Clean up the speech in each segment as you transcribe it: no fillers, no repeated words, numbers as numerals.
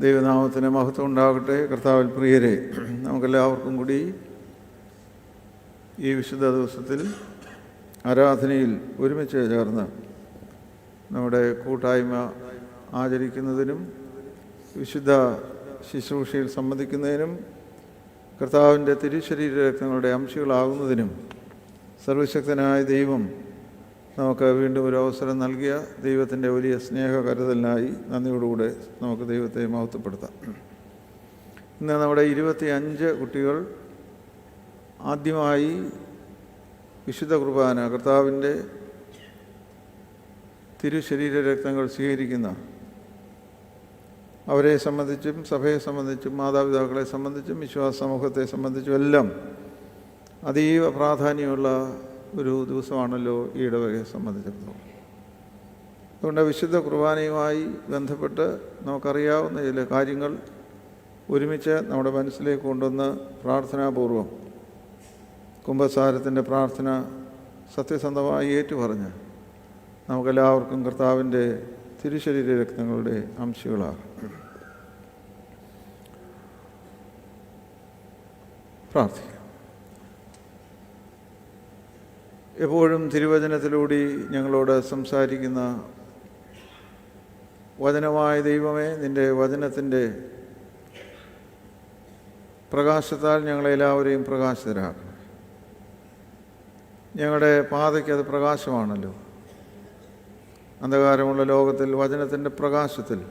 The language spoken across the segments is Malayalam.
ദൈവനാമത്തിന് മഹത്വം ഉണ്ടാകട്ടെ. കർത്താവിൽ പ്രിയരെ, നമുക്കെല്ലാവർക്കും കൂടി ഈ വിശുദ്ധ ദിവസത്തിൽ ആരാധനയിൽ ഒരുമിച്ച് ചേർന്ന് നമ്മുടെ കൂട്ടായ്മ ആചരിക്കുന്നതിനും വിശുദ്ധ ശുശ്രൂഷയിൽ സംബന്ധിക്കുന്നതിനും കർത്താവിൻ്റെ തിരുശരീര രക്തങ്ങളുടെ അംശികളാകുന്നതിനും സർവശക്തനായ ദൈവം നമുക്ക് വീണ്ടും ഒരു അവസരം നൽകിയ ദൈവത്തിൻ്റെ വലിയ സ്നേഹ കരുതലിനായി നന്ദിയോടുകൂടെ നമുക്ക് ദൈവത്തെ മഹത്വപ്പെടുത്താം. ഇന്ന് നമ്മുടെ 25 കുട്ടികൾ ആദ്യമായി വിശുദ്ധ കുർബാന, കർത്താവിൻ്റെ തിരുശരീര രക്തങ്ങൾ സ്വീകരിക്കുന്ന അവരെ സംബന്ധിച്ചും സഭയെ സംബന്ധിച്ചും മാതാപിതാക്കളെ സംബന്ധിച്ചും വിശ്വാസ സമൂഹത്തെ സംബന്ധിച്ചും എല്ലാം അതീവ പ്രാധാന്യമുള്ള ഒരു ദിവസമാണല്ലോ ഈ ഇടവകയെ സംബന്ധിച്ചിടത്തോളം. അതുകൊണ്ട് വിശുദ്ധ കുർബാനയുമായി ബന്ധപ്പെട്ട് നമുക്കറിയാവുന്ന ചില കാര്യങ്ങൾ ഒരുമിച്ച് നമ്മുടെ മനസ്സിലേക്ക് കൊണ്ടുവന്ന് പ്രാർത്ഥനാപൂർവം കുംഭസാരത്തിൻ്റെ പ്രാർത്ഥന സത്യസന്ധമായി ഏറ്റുപറഞ്ഞ് നമുക്കെല്ലാവർക്കും കർത്താവിൻ്റെ തിരുശരീര രക്തങ്ങളുടെ അംശികളാകും. പ്രാർത്ഥിക്കാം. എപ്പോഴും തിരുവചനത്തിലൂടെ ഞങ്ങളോട് സംസാരിക്കുന്ന വചനമായ ദൈവമേ, നിൻ്റെ വചനത്തിൻ്റെ പ്രകാശത്താൽ ഞങ്ങളെല്ലാവരെയും പ്രകാശിതരാക്കണം. ഞങ്ങളുടെ പാതയ്ക്ക് അത് പ്രകാശമാണല്ലോ. അന്ധകാരമുള്ള ലോകത്തിൽ വചനത്തിൻ്റെ പ്രകാശത്തിൽ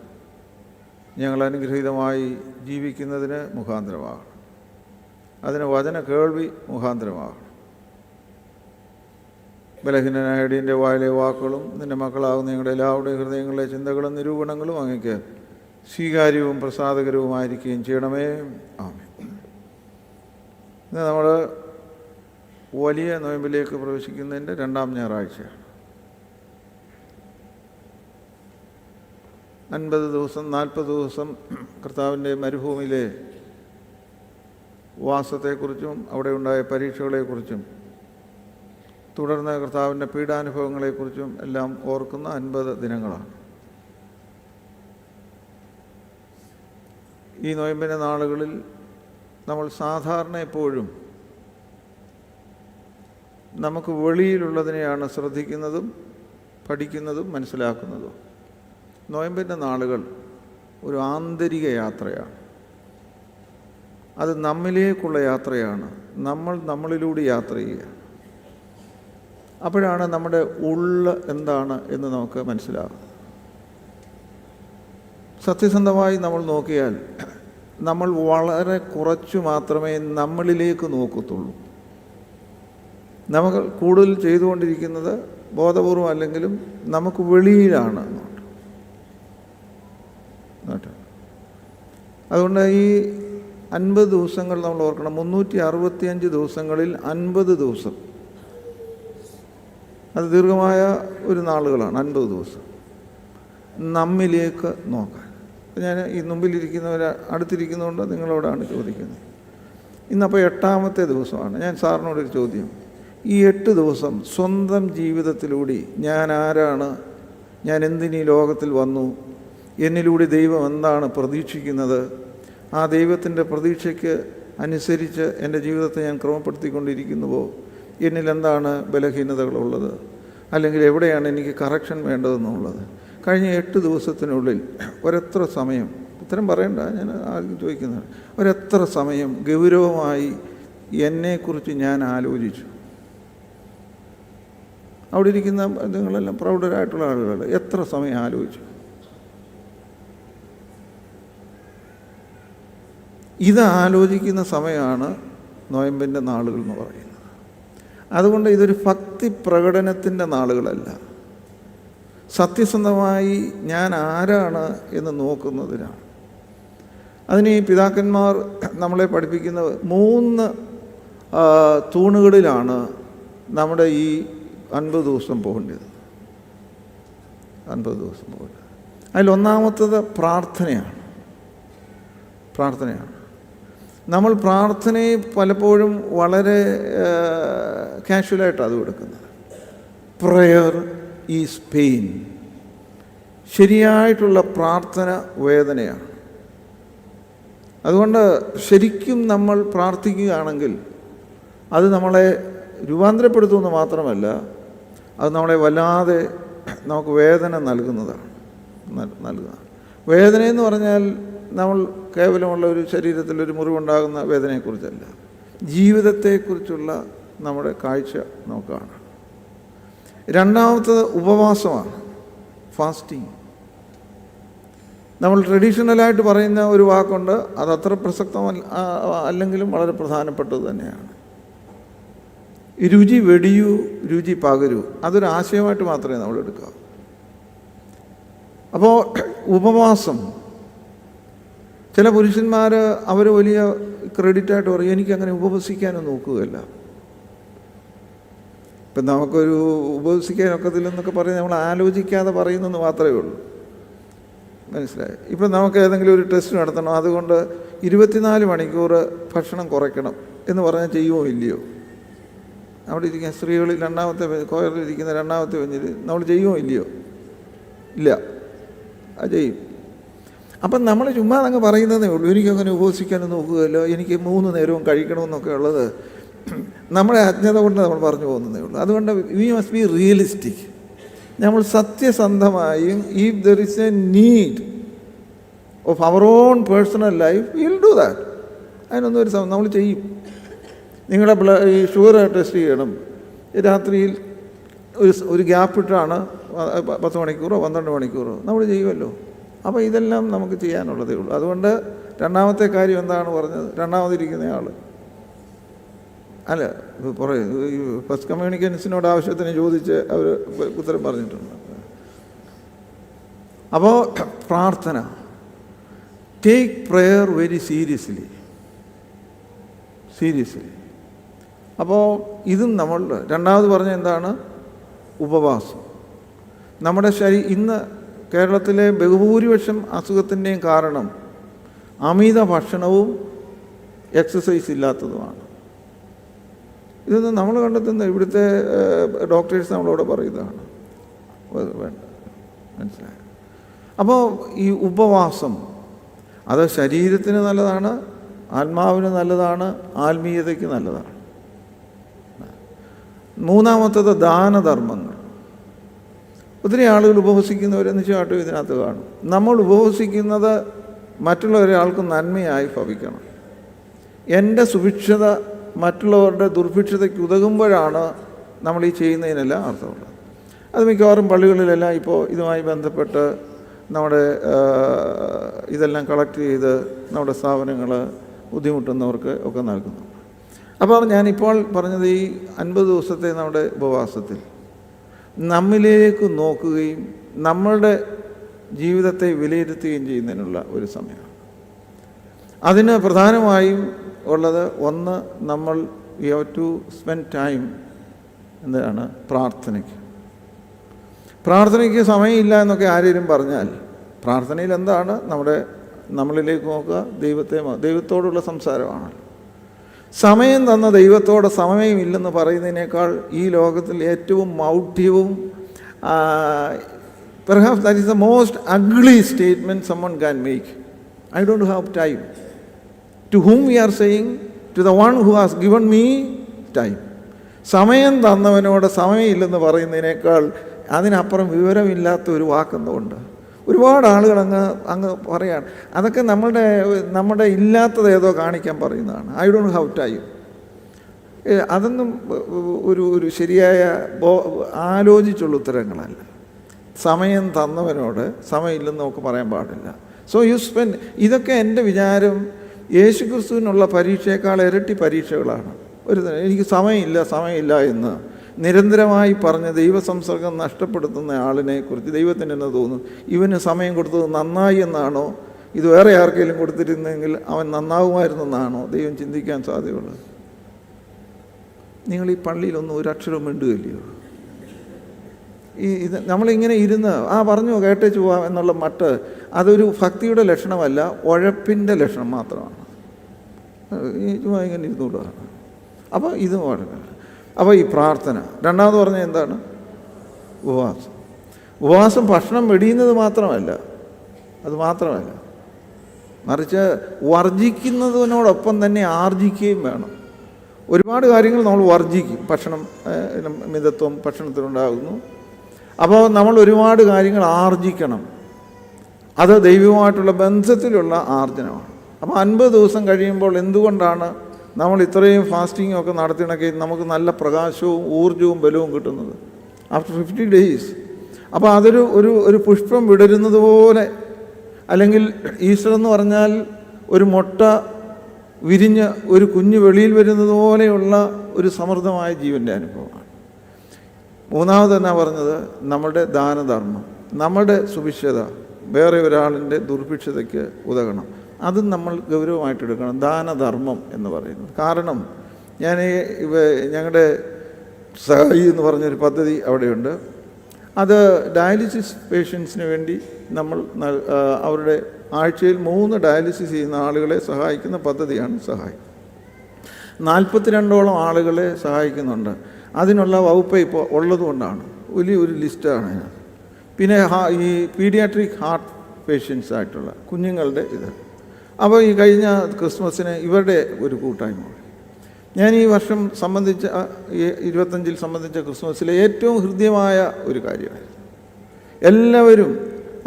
ഞങ്ങൾ അനുഗ്രഹീതമായി ജീവിക്കുന്നതിന് മുഖാന്തരമാകണം. അതിന് വചന കേൾവി മുഖാന്തരമാകണം. ബലഹീനനായ അടിയൻ്റെ വായിലെ വാക്കുകളും നിൻ്റെ മക്കളാകുന്ന ഞങ്ങളുടെ എല്ലാവരുടെയും ഹൃദയങ്ങളിലെ ചിന്തകളും നിരൂപണങ്ങളും അങ്ങേക്ക് സ്വീകാര്യവും പ്രസാദകരവുമായിരിക്കുകയും ചെയ്യണമേ. ആമേൻ. ഇന്ന് നമ്മൾ വലിയ നോയമ്പിലേക്ക് പ്രവേശിക്കുന്നതിൻ്റെ 2ാം ഞായറാഴ്ചയാണ്. 50 ദിവസം 40 ദിവസം കർത്താവിൻ്റെ മരുഭൂമിയിലെ വാസത്തെക്കുറിച്ചും അവിടെ ഉണ്ടായ പരീക്ഷകളെക്കുറിച്ചും തുടർന്ന് കർത്താവിൻ്റെ പീഡാനുഭവങ്ങളെക്കുറിച്ചും എല്ലാം ഓർക്കുന്ന 50 ദിനങ്ങളാണ്. ഈ നോയമ്പിൻ്റെ നാളുകളിൽ നമ്മൾ സാധാരണ എപ്പോഴും നമുക്ക് വെളിയിലുള്ളതിനെയാണ് ശ്രദ്ധിക്കുന്നതും പഠിക്കുന്നതും മനസ്സിലാക്കുന്നതും. നോയമ്പിൻ്റെ നാളുകൾ ഒരു ആന്തരിക യാത്രയാണ്. അത് നമ്മിലേക്കുള്ള യാത്രയാണ്. നമ്മൾ നമ്മളിലൂടെ യാത്ര ചെയ്യുക. അപ്പോഴാണ് നമ്മുടെ ഉള്ള് എന്താണ് എന്ന് നമുക്ക് മനസ്സിലാകും. സത്യസന്ധമായി നമ്മൾ നോക്കിയാൽ നമ്മൾ വളരെ കുറച്ചു മാത്രമേ നമ്മളിലേക്ക് നോക്കത്തുള്ളൂ. നമുക്ക് കൂടുതൽ ചെയ്തുകൊണ്ടിരിക്കുന്നത് ബോധപൂർവം അല്ലെങ്കിലും നമുക്ക് വെളിയിലാണ്. അതുകൊണ്ട് ഈ 50 ദിവസങ്ങൾ നമ്മൾ ഓർക്കണം. 365 ദിവസങ്ങളിൽ 50 ദിവസം അത് ദീർഘമായ ഒരു നാളുകളാണ്. 50 ദിവസം നമ്മിലേക്ക് നോക്കാൻ. ഞാൻ ഈ അടുത്തിരിക്കുന്നതുകൊണ്ട് നിങ്ങളോടാണ് ചോദിക്കുന്നത്. ഇന്നപ്പോൾ 8ാമത്തെ ദിവസമാണ്. ഞാൻ സാറിനോടൊരു ചോദ്യം. ഈ 8 ദിവസം സ്വന്തം ജീവിതത്തിലൂടെ ഞാൻ ആരാണ്, ഞാൻ എന്തിനീ ലോകത്തിൽ വന്നു, എന്നിലൂടെ ദൈവം എന്താണ് പ്രതീക്ഷിക്കുന്നത്, ആ ദൈവത്തിൻ്റെ പ്രതീക്ഷയ്ക്ക് അനുസരിച്ച് എൻ്റെ ജീവിതത്തെ ഞാൻ ക്രമപ്പെടുത്തിക്കൊണ്ടിരിക്കുന്നുവോ, എന്നിൽ എന്താണ് ബലഹീനതകളുള്ളത്, അല്ലെങ്കിൽ എവിടെയാണ് എനിക്ക് കറക്ഷൻ വേണ്ടതെന്നുള്ളത് കഴിഞ്ഞ 8 ദിവസത്തിനുള്ളിൽ ഒരെത്ര സമയം, ഉത്തരം പറയണ്ട, ഞാൻ ആദ്യം ചോദിക്കുന്നത്, ഒരെത്ര സമയം ഗൗരവമായി എന്നെക്കുറിച്ച് ഞാൻ ആലോചിച്ചു. അവിടെ ഇരിക്കുന്ന നിങ്ങളെല്ലാം പ്രൗഢരായിട്ടുള്ള ആളുകൾ എത്ര സമയം ആലോചിച്ചു? ഇത് ആലോചിക്കുന്ന സമയമാണ് നോയമ്പിൻ്റെ നാളുകൾ എന്ന് പറയുന്നത്. അതുകൊണ്ട് ഇതൊരു ഭക്തി പ്രകടനത്തിൻ്റെ നാളുകളല്ല. സത്യസന്ധമായി ഞാൻ ആരാണ് എന്ന് നോക്കുന്നതിനാണ്. അതിന് ഈ പിതാക്കന്മാർ നമ്മളെ പഠിപ്പിക്കുന്ന 3 തൂണുകളിലാണ് നമ്മുടെ ഈ 50 ദിവസം പോകേണ്ടത്. 50 ദിവസം പോകേണ്ടത്. അതിലൊന്നാമത്തത് പ്രാർത്ഥനയാണ്. നമ്മൾ പ്രാർത്ഥനയെ പലപ്പോഴും വളരെ കാഷ്വലായിട്ടാണ് അത് എടുക്കുന്നത്. Prayer is pain. ശരിയായിട്ടുള്ള പ്രാർത്ഥന വേദനയാണ്. അതുകൊണ്ട് ശരിക്കും നമ്മൾ പ്രാർത്ഥിക്കുകയാണെങ്കിൽ അത് നമ്മളെ രൂപാന്തരപ്പെടുത്തുമെന്ന് മാത്രമല്ല, അത് നമ്മളെ വല്ലാതെ നമുക്ക് വേദന നൽകുന്നതാണ്. വേദനയെന്ന് പറഞ്ഞാൽ നമ്മൾ കേവലമുള്ള ഒരു ശരീരത്തിലൊരു മുറിവുണ്ടാകുന്ന വേദനയെക്കുറിച്ചല്ല, ജീവിതത്തെക്കുറിച്ചുള്ള നമ്മുടെ കാഴ്ച നമുക്ക് കാണാം. രണ്ടാമത്തത് ഉപവാസമാണ്, ഫാസ്റ്റിംഗ്. നമ്മൾ ട്രഡീഷണലായിട്ട് പറയുന്ന ഒരു വാക്കുണ്ട്, അതത്ര പ്രസക്തമല്ല അല്ലെങ്കിലും വളരെ പ്രധാനപ്പെട്ടത് തന്നെയാണ്. രുചി വെടിയൂ രുചി പകരൂ, അതൊരു ആശയമായിട്ട് മാത്രമേ നമ്മൾ എടുക്കാവൂ. അപ്പോൾ ഉപവാസം, ചില പുരുഷന്മാർ അവർ വലിയ ക്രെഡിറ്റായിട്ട് പറയും, എനിക്കങ്ങനെ ഉപവസിക്കാനും നോക്കുകയല്ല. ഇപ്പം നമുക്കൊരു ഉപവസിക്കാനൊക്കത്തില്ലെന്നൊക്കെ പറഞ്ഞ് നമ്മൾ ആലോചിക്കാതെ പറയുന്നെന്ന് മാത്രമേ ഉള്ളൂ. മനസ്സിലായി? ഇപ്പം നമുക്ക് ഏതെങ്കിലും ഒരു ടെസ്റ്റ് നടത്തണം, അതുകൊണ്ട് 24 മണിക്കൂർ ഭക്ഷണം കുറയ്ക്കണം എന്ന് പറഞ്ഞാൽ ചെയ്യുമോ ഇല്ലയോ? അവിടെ ഇരിക്കുന്ന സ്ത്രീകളിൽ കോയറിലിരിക്കുന്ന രണ്ടാമത്തെ ബെഞ്ചിൽ നമ്മൾ ചെയ്യുമോ ഇല്ലയോ? ഇല്ല, അത് ചെയ്യും. അപ്പം നമ്മൾ ചുമ്മാ അങ്ങ് പറയുന്നതേ ഉള്ളൂ, എനിക്കങ്ങനെ ഉപവസിക്കാനും നോക്കുകയല്ലോ, എനിക്ക് 3 നേരവും കഴിക്കണമെന്നൊക്കെ ഉള്ളത് നമ്മുടെ അജ്ഞത കൊണ്ട് നമ്മൾ പറഞ്ഞു പോകുന്നതേ ഉള്ളൂ. അതുകൊണ്ട് വി മസ്റ്റ് ബി റിയലിസ്റ്റിക്. നമ്മൾ സത്യസന്ധമായും if there is a need of our own personal life will do that. അതിനൊന്നും ഒരു നമ്മൾ ചെയ്യും. നിങ്ങളുടെ ഈ ഷുഗർ ടെസ്റ്റ് ചെയ്യണം, രാത്രിയിൽ ഒരു ഗ്യാപ്പിട്ടാണ് 10 മണിക്കൂറോ 12 മണിക്കൂറോ നമ്മൾ ചെയ്യുമല്ലോ. അപ്പോൾ ഇതെല്ലാം നമുക്ക് ചെയ്യാനുള്ളതേ ഉള്ളൂ. അതുകൊണ്ട് രണ്ടാമത്തെ കാര്യം എന്താണ് പറഞ്ഞത്? രണ്ടാമതിരിക്കുന്നയാൾ അല്ല, ഫസ്റ്റ് കമ്മ്യൂണിക്കേഷൻസിനോട് ആവശ്യത്തിന് ചോദിച്ച് അവർ ഉത്തരം പറഞ്ഞിട്ടുണ്ട്. അപ്പോൾ പ്രാർത്ഥന, ടേക്ക് പ്രെയർ വെരി സീരിയസ്ലി. അപ്പോൾ ഇതും നമ്മൾ രണ്ടാമത് പറഞ്ഞ എന്താണ്? ഉപവാസം. നമ്മുടെ ഇന്ന് കേരളത്തിലെ ബഹുഭൂരിപക്ഷം അസുഖത്തിൻ്റെയും കാരണം അമിത ഭക്ഷണവും എക്സസൈസ് ഇല്ലാത്തതുമാണ്. ഇതൊന്നും നമ്മൾ കണ്ടെത്തുന്ന ഇവിടുത്തെ ഡോക്ടേഴ്സ് നമ്മളോട് പറയുന്നതാണ്. വേണ്ട, മനസ്സിലായി? അപ്പോൾ ഈ ഉപവാസം അത് ശരീരത്തിന് നല്ലതാണ്, ആത്മാവിന് നല്ലതാണ്, ആത്മീയതയ്ക്ക് നല്ലതാണ്. മൂന്നാമത്തത് ദാനധർമ്മങ്ങൾ. ഒത്തിരി ആളുകൾ ഉപവസിക്കുന്നവരെന്ന് വെച്ചാട്ടും ഇതിനകത്ത് കാണും. നമ്മൾ ഉപവസിക്കുന്നത് മറ്റുള്ള ഒരാൾക്ക് നന്മയായി ഭവിക്കണം. എൻ്റെ സുഭിക്ഷത മറ്റുള്ളവരുടെ ദുർഭിക്ഷതയ്ക്ക് ഉതകുമ്പോഴാണ് നമ്മൾ ഈ ചെയ്യുന്നതിനെല്ലാം അർത്ഥമുള്ളത്. അത് മിക്കവാറും പള്ളികളിലെല്ലാം ഇപ്പോൾ ഇതുമായി ബന്ധപ്പെട്ട് നമ്മുടെ ഇതെല്ലാം കളക്ട് ചെയ്ത് നമ്മുടെ സ്ഥാപനങ്ങൾ ബുദ്ധിമുട്ടുന്നവർക്ക് ഒക്കെ നൽകുന്നു. അപ്പോൾ ഞാനിപ്പോൾ പറഞ്ഞത് ഈ 50 ദിവസത്തെ നമ്മുടെ ഉപവാസത്തിൽ നമ്മിലേക്ക് നോക്കുകയും നമ്മളുടെ ജീവിതത്തെ വിലയിരുത്തുകയും ചെയ്യുന്നതിനുള്ള ഒരു സമയമാണ്. അതിന് പ്രധാനമായും ഉള്ളത് ഒന്ന്, നമ്മൾ we have to spend time എന്താണ് പ്രാർത്ഥനയ്ക്ക് സമയമില്ല എന്നൊക്കെ ആരെങ്കിലും പറഞ്ഞാൽ, പ്രാർത്ഥനയിൽ എന്താണ്? നമ്മളിലേക്ക് നോക്കുക, ദൈവത്തോടുള്ള സംസാരമാണ്. സമയം തന്ന ദൈവത്തോട് സമയമില്ലെന്ന് പറയുന്നതിനേക്കാൾ ഈ ലോകത്തിൽ ഏറ്റവും മൗഢ്യവും perhaps that is the most ugly statement someone can make. I don't have time. To whom we are saying? To the one who has given me time. സമയം തന്നവനോട് സമയമില്ലെന്ന് പറയുന്നതിനേക്കാൾ അതിനപ്പുറം വിവരമില്ലാത്ത ഒരു വാക്കെന്നുണ്ട്. ഒരുപാട് ആളുകൾ അങ്ങ് പറയാണ്. അതൊക്കെ നമ്മുടെ ഇല്ലാത്തത് ഏതോ കാണിക്കാൻ പറയുന്നതാണ്. I don't have time. അതൊന്നും ഒരു ശരിയായ ആലോചിച്ചുള്ള ഉത്തരങ്ങളല്ല. സമയം തന്നവനോട് സമയമില്ലെന്ന് നമുക്ക് പറയാൻ പാടില്ല. So you spend. ഇതൊക്കെ എൻ്റെ വിചാരം യേശുക്രിസ്തുവിനുള്ള പരീക്ഷയേക്കാൾ ഇരട്ടി പരീക്ഷകളാണ്. എനിക്ക് സമയമില്ല എന്ന് നിരന്തരമായി പറഞ്ഞ് ദൈവസംസർഗം നഷ്ടപ്പെടുത്തുന്ന ആളിനെ കുറിച്ച് ദൈവത്തിന് എന്ന് തോന്നും, ഇവന് സമയം കൊടുത്തത് നന്നായി എന്നാണോ, ഇത് വേറെ ആർക്കെങ്കിലും കൊടുത്തിരുന്നെങ്കിൽ അവൻ നന്നാവുമായിരുന്നെന്നാണോ ദൈവം ചിന്തിക്കാൻ സാധ്യതയുള്ളത്? നിങ്ങൾ ഈ പള്ളിയിലൊന്നും ഒരു അക്ഷരം മിണ്ടുകയില്ലയോ? ഇത് നമ്മളിങ്ങനെ ഇരുന്ന് പറഞ്ഞു കേട്ടേച്ച് പോവാം എന്നുള്ള മട്ട്, അതൊരു ഭക്തിയുടെ ലക്ഷണമല്ല, ഉഴപ്പിൻ്റെ ലക്ഷണം മാത്രമാണ്. ചുമ്മാ ഇങ്ങനെ ഇരുന്നുകൂടാണ്. അപ്പോൾ ഇത് വളരെ. അപ്പോൾ ഈ പ്രാർത്ഥന. രണ്ടാമത് പറഞ്ഞാൽ എന്താണ്? ഉപവാസം ഭക്ഷണം വെടിയുന്നത് മാത്രമല്ല, മറിച്ച് വർജിക്കുന്നതിനോടൊപ്പം തന്നെ ആർജിക്കുകയും വേണം. ഒരുപാട് കാര്യങ്ങൾ നമ്മൾ വർജിക്കും. ഭക്ഷണം മിതത്വം ഭക്ഷണത്തിനുണ്ടാകുന്നു. അപ്പോൾ നമ്മൾ ഒരുപാട് കാര്യങ്ങൾ ആർജിക്കണം. അത് ദൈവവുമായിട്ടുള്ള ബന്ധത്തിലുള്ള ആർജനമാണ്. അപ്പോൾ 50 ദിവസം കഴിയുമ്പോൾ എന്തുകൊണ്ടാണ് നമ്മൾ ഇത്രയും ഫാസ്റ്റിംഗ് ഒക്കെ നടത്തിയിടയ്ക്ക് നമുക്ക് നല്ല പ്രകാശവും ഊർജവും ബലവും കിട്ടുന്നത്? After 50 days. അപ്പോൾ അതൊരു ഒരു പുഷ്പം വിടരുന്നത് പോലെ, അല്ലെങ്കിൽ ഈസ്റ്റർ എന്ന് പറഞ്ഞാൽ ഒരു മുട്ട വിരിഞ്ഞ് ഒരു കുഞ്ഞ് വെളിയിൽ വരുന്നത് പോലെയുള്ള ഒരു സമൃദ്ധമായ ജീവൻ്റെ അനുഭവമാണ്. മൂന്നാമത് എന്നാ പറഞ്ഞത്? നമ്മുടെ ദാനധർമ്മം, നമ്മുടെ സുഭിക്ഷത വേറെ ഒരാളിൻ്റെ ദുർഭിക്ഷതയ്ക്ക് ഉതകണം. അതും നമ്മൾ ഗൗരവമായിട്ടെടുക്കണം, ദാനധർമ്മം എന്ന് പറയുന്നത്. കാരണം ഞാൻ ഞങ്ങളുടെ സഹായി എന്ന് പറഞ്ഞൊരു പദ്ധതി അവിടെയുണ്ട്. അത് ഡയാലിസിസ് പേഷ്യൻസിന് വേണ്ടി നമ്മൾ അവരുടെ ആഴ്ചയിൽ 3 ഡയാലിസിസ് ചെയ്യുന്ന ആളുകളെ സഹായിക്കുന്ന പദ്ധതിയാണ് സഹായി. 42ഓളം ആളുകളെ സഹായിക്കുന്നുണ്ട്. അതിനുള്ള വകുപ്പ് ഇപ്പോൾ ഉള്ളതുകൊണ്ടാണ് വലിയൊരു ലിസ്റ്റാണ്. പിന്നെ ഈ പീഡിയാട്രിക് ഹാർട്ട് പേഷ്യൻസ് ആയിട്ടുള്ള കുഞ്ഞുങ്ങളുടെ ഇത്. അപ്പോൾ ഈ കഴിഞ്ഞ ക്രിസ്മസിന് ഇവരുടെ ഒരു കൂട്ടായ്മ ഞാൻ ഈ വർഷം സംബന്ധിച്ച 25 സംബന്ധിച്ച ക്രിസ്മസിലെ ഏറ്റവും ഹൃദ്യമായ ഒരു കാര്യമായിരുന്നു. എല്ലാവരും,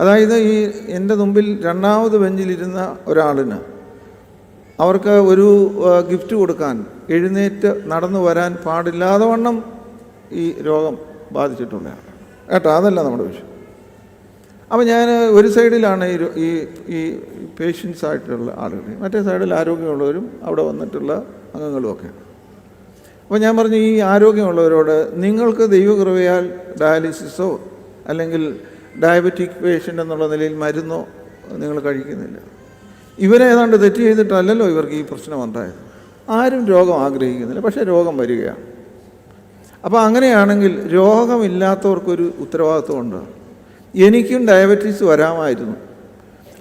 അതായത് ഈ എൻ്റെ മുമ്പിൽ 2ാമത് ബെഞ്ചിലിരുന്ന ഒരാളിന് അവർക്ക് ഒരു ഗിഫ്റ്റ് കൊടുക്കാൻ എഴുന്നേറ്റ് നടന്നു വരാൻ പാടില്ലാതെ വണ്ണം ഈ രോഗം ബാധിച്ചിട്ടുള്ളതാണ് കേട്ടോ. അതല്ല നമ്മുടെ വിഷയം. അപ്പോൾ ഞാൻ ഒരു സൈഡിലാണ് ഈ പേഷ്യൻസ് ആയിട്ടുള്ള ആളുകൾ, മറ്റേ സൈഡിൽ ആരോഗ്യമുള്ളവരും അവിടെ വന്നിട്ടുള്ള അംഗങ്ങളുമൊക്കെ. അപ്പോൾ ഞാൻ പറഞ്ഞു, ഈ ആരോഗ്യമുള്ളവരോട് നിങ്ങൾക്ക് ദൈവകൃപയാൽ ഡയാലിസിസോ അല്ലെങ്കിൽ ഡയബറ്റിക് പേഷ്യൻ്റ് എന്നുള്ള നിലയിൽ മരുന്നോ നിങ്ങൾ കഴിക്കുന്നില്ല. ഇവരെ ഏതാണ്ട് തെറ്റ് ചെയ്തിട്ടല്ലല്ലോ ഇവർക്ക് ഈ പ്രശ്നം ഉണ്ടായത്. ആരും രോഗം ആഗ്രഹിക്കുന്നില്ല, പക്ഷേ രോഗം വരികയാണ്. അപ്പോൾ അങ്ങനെയാണെങ്കിൽ രോഗമില്ലാത്തവർക്കൊരു ഉത്തരവാദിത്വമുണ്ട്. എനിക്കും ഡയബറ്റീസ് വരാമായിരുന്നു.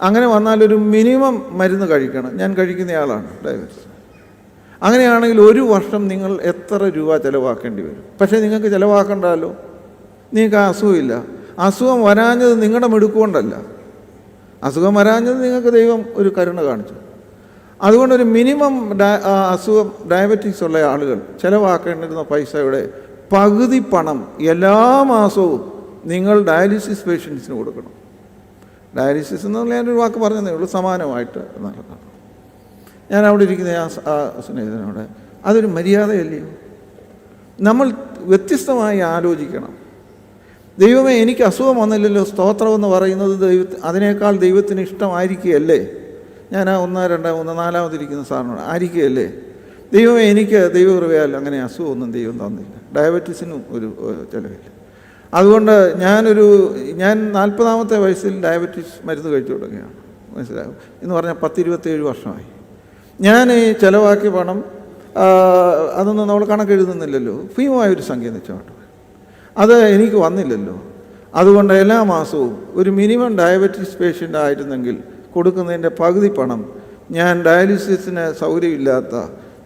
അങ്ങനെ വന്നാലൊരു മിനിമം മരുന്ന് കഴിക്കണം. ഞാൻ കഴിക്കുന്നയാളാണ് ഡയബറ്റീസ്. അങ്ങനെയാണെങ്കിൽ 1 വർഷം നിങ്ങൾ എത്ര രൂപ ചിലവാക്കേണ്ടി വരും? പക്ഷേ നിങ്ങൾക്ക് ചിലവാക്കണ്ടല്ലോ, നിങ്ങൾക്ക് അസുഖമില്ല. അസുഖം വരാഞ്ഞത് നിങ്ങളുടെ മിടുക്കുകൊണ്ടല്ല, അസുഖം വരാഞ്ഞത് നിങ്ങൾക്ക് ദൈവം ഒരു കരുണ കാണിച്ചു. അതുകൊണ്ടൊരു മിനിമം അസുഖം ഡയബറ്റീസ് ഉള്ള ആളുകൾ ചിലവാക്കേണ്ടിരുന്ന പൈസയുടെ പകുതി പണം എല്ലാ മാസവും നിങ്ങൾ ഡയാലിസിസ് പേഷ്യൻസിന് കൊടുക്കണം. ഡയാലിസിസ് എന്നുള്ള ഞാനൊരു വാക്ക് പറഞ്ഞതേ ഉള്ളൂ, സമാനമായിട്ട് നടക്കണം. ഞാൻ അവിടെ ഇരിക്കുന്ന ആ സ്നേഹിതനോട് അതൊരു മര്യാദയല്ലയോ? നമ്മൾ വ്യത്യസ്തമായി ആലോചിക്കണം. ദൈവമേ, എനിക്ക് അസുഖം വന്നില്ലല്ലോ, സ്തോത്രമെന്ന് പറയുന്നത് അതിനേക്കാൾ ദൈവത്തിന് ഇഷ്ടമായിരിക്കുകയല്ലേ? ഞാൻ ആ 1, 2, 3, 4 സാറിനോട് ആയിരിക്കുകയല്ലേ? ദൈവമേ, എനിക്ക് ദൈവകൃപയാൽ അങ്ങനെ അസുഖമൊന്നും ദൈവം തന്നില്ല, ഡയബറ്റീസിനും ഒരു ചിലവില്ല. അതുകൊണ്ട് ഞാൻ 40ാമത്തെ വയസ്സിൽ ഡയബറ്റീസ് മരുന്ന് കഴിച്ചു തുടങ്ങുകയാണ്. മനസ്സിലാകും എന്ന് പറഞ്ഞാൽ 10-27 വർഷമായി. ഞാൻ ഈ ചിലവാക്കിയ പണം അതൊന്നും നമ്മൾ കണക്കെഴുതുന്നില്ലല്ലോ, ഭീമമായൊരു സംഖ്യ നിശ്ചയമായിട്ട് അത് എനിക്ക് വന്നില്ലല്ലോ. അതുകൊണ്ട് എല്ലാ മാസവും ഒരു മിനിമം ഡയബറ്റീസ് പേഷ്യൻ്റ് ആയിരുന്നെങ്കിൽ കൊടുക്കുന്നതിൻ്റെ പകുതി പണം ഞാൻ ഡയാലിസിസിന് സൗകര്യമില്ലാത്ത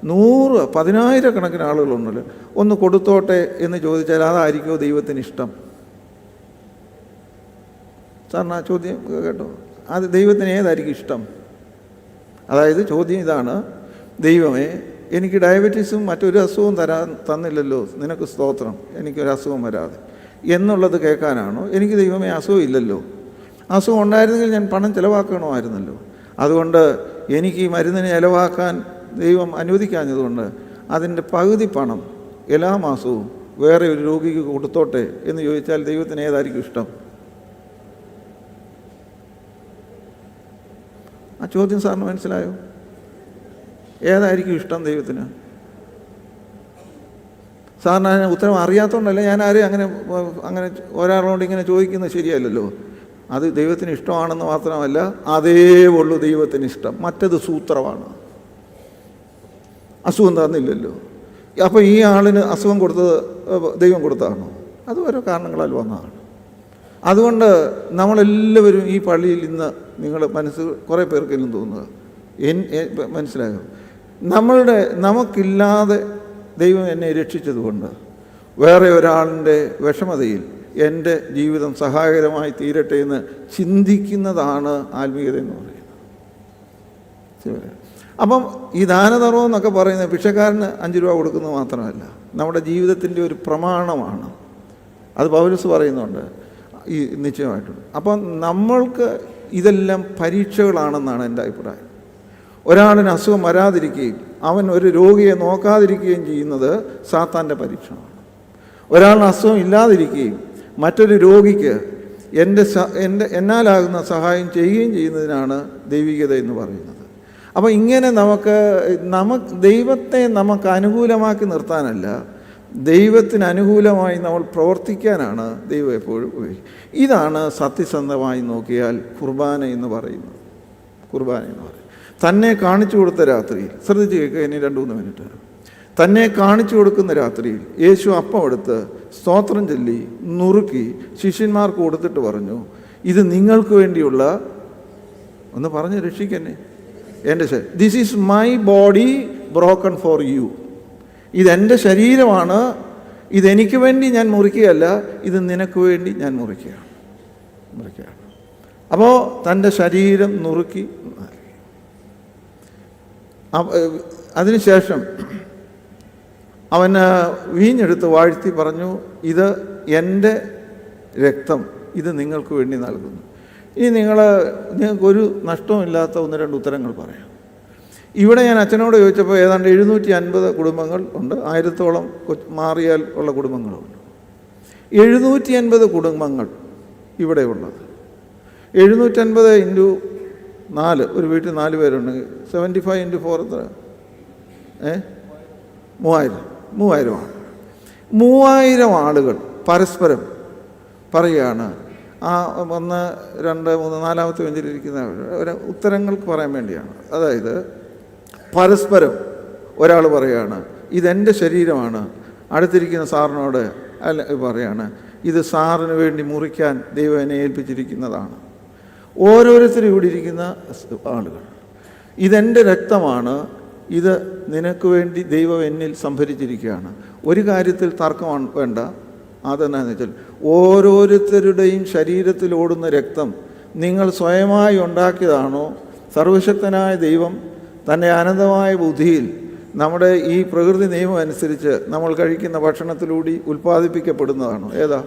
10,000 ആളുകളുണ്ടല്ലോ, ഒന്ന് കൊടുത്തോട്ടെ എന്ന് ചോദിച്ചാൽ അതായിരിക്കുമോ ദൈവത്തിന് ഇഷ്ടം? സാറിന് ആ ചോദ്യം കേട്ടോ, അത് ദൈവത്തിന് ഏതായിരിക്കും ഇഷ്ടം? അതായത് ചോദ്യം ഇതാണ്, ദൈവമേ, എനിക്ക് ഡയബറ്റീസും മറ്റൊരു അസുഖവും തന്നില്ലല്ലോ, നിനക്ക് സ്തോത്രം, എനിക്കൊരു അസുഖം വരാതെ എന്നുള്ളത് കേൾക്കാനാണോ? എനിക്ക് ദൈവമേ അസുഖം ഇല്ലല്ലോ, അസുഖം ഉണ്ടായിരുന്നെങ്കിൽ ഞാൻ പണം ചിലവാക്കണമായിരുന്നല്ലോ. അതുകൊണ്ട് എനിക്ക് ഈ മരുന്നിന് ചിലവാക്കാൻ ദൈവം അനുവദിക്കാഞ്ഞതുകൊണ്ട് അതിൻ്റെ പകുതി പണം എല്ലാ മാസവും വേറെ ഒരു രോഗിക്ക് കൊടുത്തോട്ടെ എന്ന് ചോദിച്ചാൽ ദൈവത്തിന് ഏതായിരിക്കും ഇഷ്ടം? ആ ചോദ്യം സാറിന് മനസ്സിലായോ? ഏതായിരിക്കും ഇഷ്ടം ദൈവത്തിന്? സാറിന് അതിന് ഉത്തരം അറിയാത്തതുകൊണ്ടല്ല ഞാൻ ആരെയും അങ്ങനെ ഒരാളോട് ഇങ്ങനെ ചോദിക്കുന്നത് ശരിയല്ലല്ലോ. അത് ദൈവത്തിന് ഇഷ്ടമാണെന്ന് മാത്രമല്ല, അതേ ഉള്ളൂ ദൈവത്തിന് ഇഷ്ടം. മറ്റത് സൂത്രമാണ്. അസുഖം തന്നില്ലല്ലോ, അപ്പോൾ ഈ ആളിന് അസുഖം കൊടുത്തത് ദൈവം കൊടുത്തതാണോ? അത് ഓരോ കാരണങ്ങളാൽ വന്നതാണ്. അതുകൊണ്ട് നമ്മളെല്ലാവരും ഈ പള്ളിയിൽ ഇന്ന് നിങ്ങൾ കുറേ പേർക്കെങ്കിലും തോന്നുക, മനസ്സിലാകും, നമുക്കില്ലാതെ ദൈവം എന്നെ രക്ഷിച്ചതുകൊണ്ട് വേറെ ഒരാളിൻ്റെ വിഷമതയിൽ എൻ്റെ ജീവിതം സഹായകരമായി തീരട്ടെ എന്ന് ചിന്തിക്കുന്നതാണ് ആത്മീയത എന്ന് പറയുന്നത്. അപ്പം ഈ ദാനധർമ്മം എന്നൊക്കെ പറയുന്നത് ഭിക്ഷക്കാരന് 5 രൂപ കൊടുക്കുന്നത് മാത്രമല്ല, നമ്മുടെ ജീവിതത്തിൻ്റെ ഒരു പ്രമാണമാണ്. അത് പൗലോസ് പറയുന്നുണ്ട് ഈ നിശ്ചയമായിട്ടുണ്ട്. അപ്പം നമ്മൾക്ക് ഇതെല്ലാം പരീക്ഷകളാണെന്നാണ് എൻ്റെ അഭിപ്രായം. ഒരാളിന് അസുഖം വരാതിരിക്കുകയും അവൻ ഒരു രോഗിയെ നോക്കാതിരിക്കുകയും ചെയ്യുന്നത് സാത്താൻ്റെ പരീക്ഷണമാണ്. ഒരാളിന് അസുഖം ഇല്ലാതിരിക്കുകയും മറ്റൊരു രോഗിക്ക് എന്നാലാകുന്ന സഹായം ചെയ്യുകയും ചെയ്യുന്നതിനാണ് ദൈവികത എന്ന് പറയുന്നത്. അപ്പോൾ ഇങ്ങനെ ദൈവത്തെ നമുക്ക് അനുകൂലമാക്കി നിർത്താനല്ല, ദൈവത്തിന് അനുകൂലമായി നമ്മൾ പ്രവർത്തിക്കാനാണ് ദൈവം എപ്പോഴും ഉപയോഗിക്കുക. ഇതാണ് സത്യസന്ധമായി നോക്കിയാൽ കുർബാന എന്ന് പറയുന്നത്. കുർബാന എന്ന് പറയും തന്നെ കാണിച്ചു കൊടുത്ത രാത്രിയിൽ, ശ്രദ്ധിച്ച് കേൾക്കുക ഇനി 2-3 മിനിറ്റ്. തന്നെ കാണിച്ചു കൊടുക്കുന്ന രാത്രിയിൽ യേശു അപ്പം എടുത്ത് സ്തോത്രം ചൊല്ലി നുറുക്കി ശിഷ്യന്മാർക്ക് കൊടുത്തിട്ട് പറഞ്ഞു, ഇത് നിങ്ങൾക്ക് വേണ്ടിയുള്ള, ഒന്ന് പറഞ്ഞ് രക്ഷിക്കന്നെ, എൻ്റെ this is my body broken for you. ഇതെൻ്റെ ശരീരമാണ്, ഇതെനിക്ക് വേണ്ടി ഞാൻ മുറിക്കുകയല്ല, ഇത് നിനക്ക് വേണ്ടി ഞാൻ മുറിക്കുകയാണ്. അപ്പോൾ തൻ്റെ ശരീരം നുറുക്കി. അതിനുശേഷം അവന് വീഞ്ഞെടുത്ത് വാഴ്ത്തി പറഞ്ഞു, ഇത് എൻ്റെ രക്തം, ഇത് നിങ്ങൾക്ക് വേണ്ടി നൽകുന്നു. ഇനി നിങ്ങൾക്കൊരു നഷ്ടവുമില്ലാത്ത 1-2 ഉത്തരങ്ങൾ പറയാം. ഇവിടെ ഞാൻ അച്ഛനോട് ചോദിച്ചപ്പോൾ ഏതാണ്ട് 750 കുടുംബങ്ങൾ ഉണ്ട്, 1000-ഓളം മാറിയാൽ ഉള്ള കുടുംബങ്ങളുണ്ട്. 750 കുടുംബങ്ങൾ ഇവിടെ ഉള്ളത്. 750 × 4, ഒരു വീട്ടിൽ 4 പേരുണ്ടെങ്കിൽ 75 × 4 എത്ര? 3000 ആണ്. 3000 ആളുകൾ പരസ്പരം പറയുകയാണ്. ആ 1, 2, 3, 4ാമത്തെ ബെഞ്ചിലിരിക്കുന്ന ഉത്തരങ്ങൾക്ക് പറയാൻ വേണ്ടിയാണ്. അതായത് പരസ്പരം ഒരാൾ പറയുകയാണ്, ഇതെൻ്റെ ശരീരമാണ്. അടുത്തിരിക്കുന്ന സാറിനോട് പറയാണ്, ഇത് സാറിന് വേണ്ടി മുറിക്കാൻ ദൈവം എന്നെ ഏൽപ്പിച്ചിരിക്കുന്നതാണ്. ഓരോരുത്തരും ഇവിടെ ഇരിക്കുന്ന ആളുകൾ, ഇതെൻ്റെ രക്തമാണ്, ഇത് നിനക്ക് വേണ്ടി ദൈവം എന്നിൽ സംഭരിച്ചിരിക്കുകയാണ്. ഒരു കാര്യത്തിൽ തർക്കമാണ് വേണ്ട. അതെന്നാന്ന് വെച്ചാൽ ഓരോരുത്തരുടെയും ശരീരത്തിൽ ഓടുന്ന രക്തം നിങ്ങൾ സ്വയമായി ഉണ്ടാക്കിയതാണോ, സർവശക്തനായ ദൈവം തൻ്റെ അനന്തമായ ബുദ്ധിയിൽ നമ്മുടെ ഈ പ്രകൃതി നിയമം അനുസരിച്ച് നമ്മൾ കഴിക്കുന്ന ഭക്ഷണത്തിലൂടെ ഉൽപ്പാദിപ്പിക്കപ്പെടുന്നതാണോ? ഏതാ?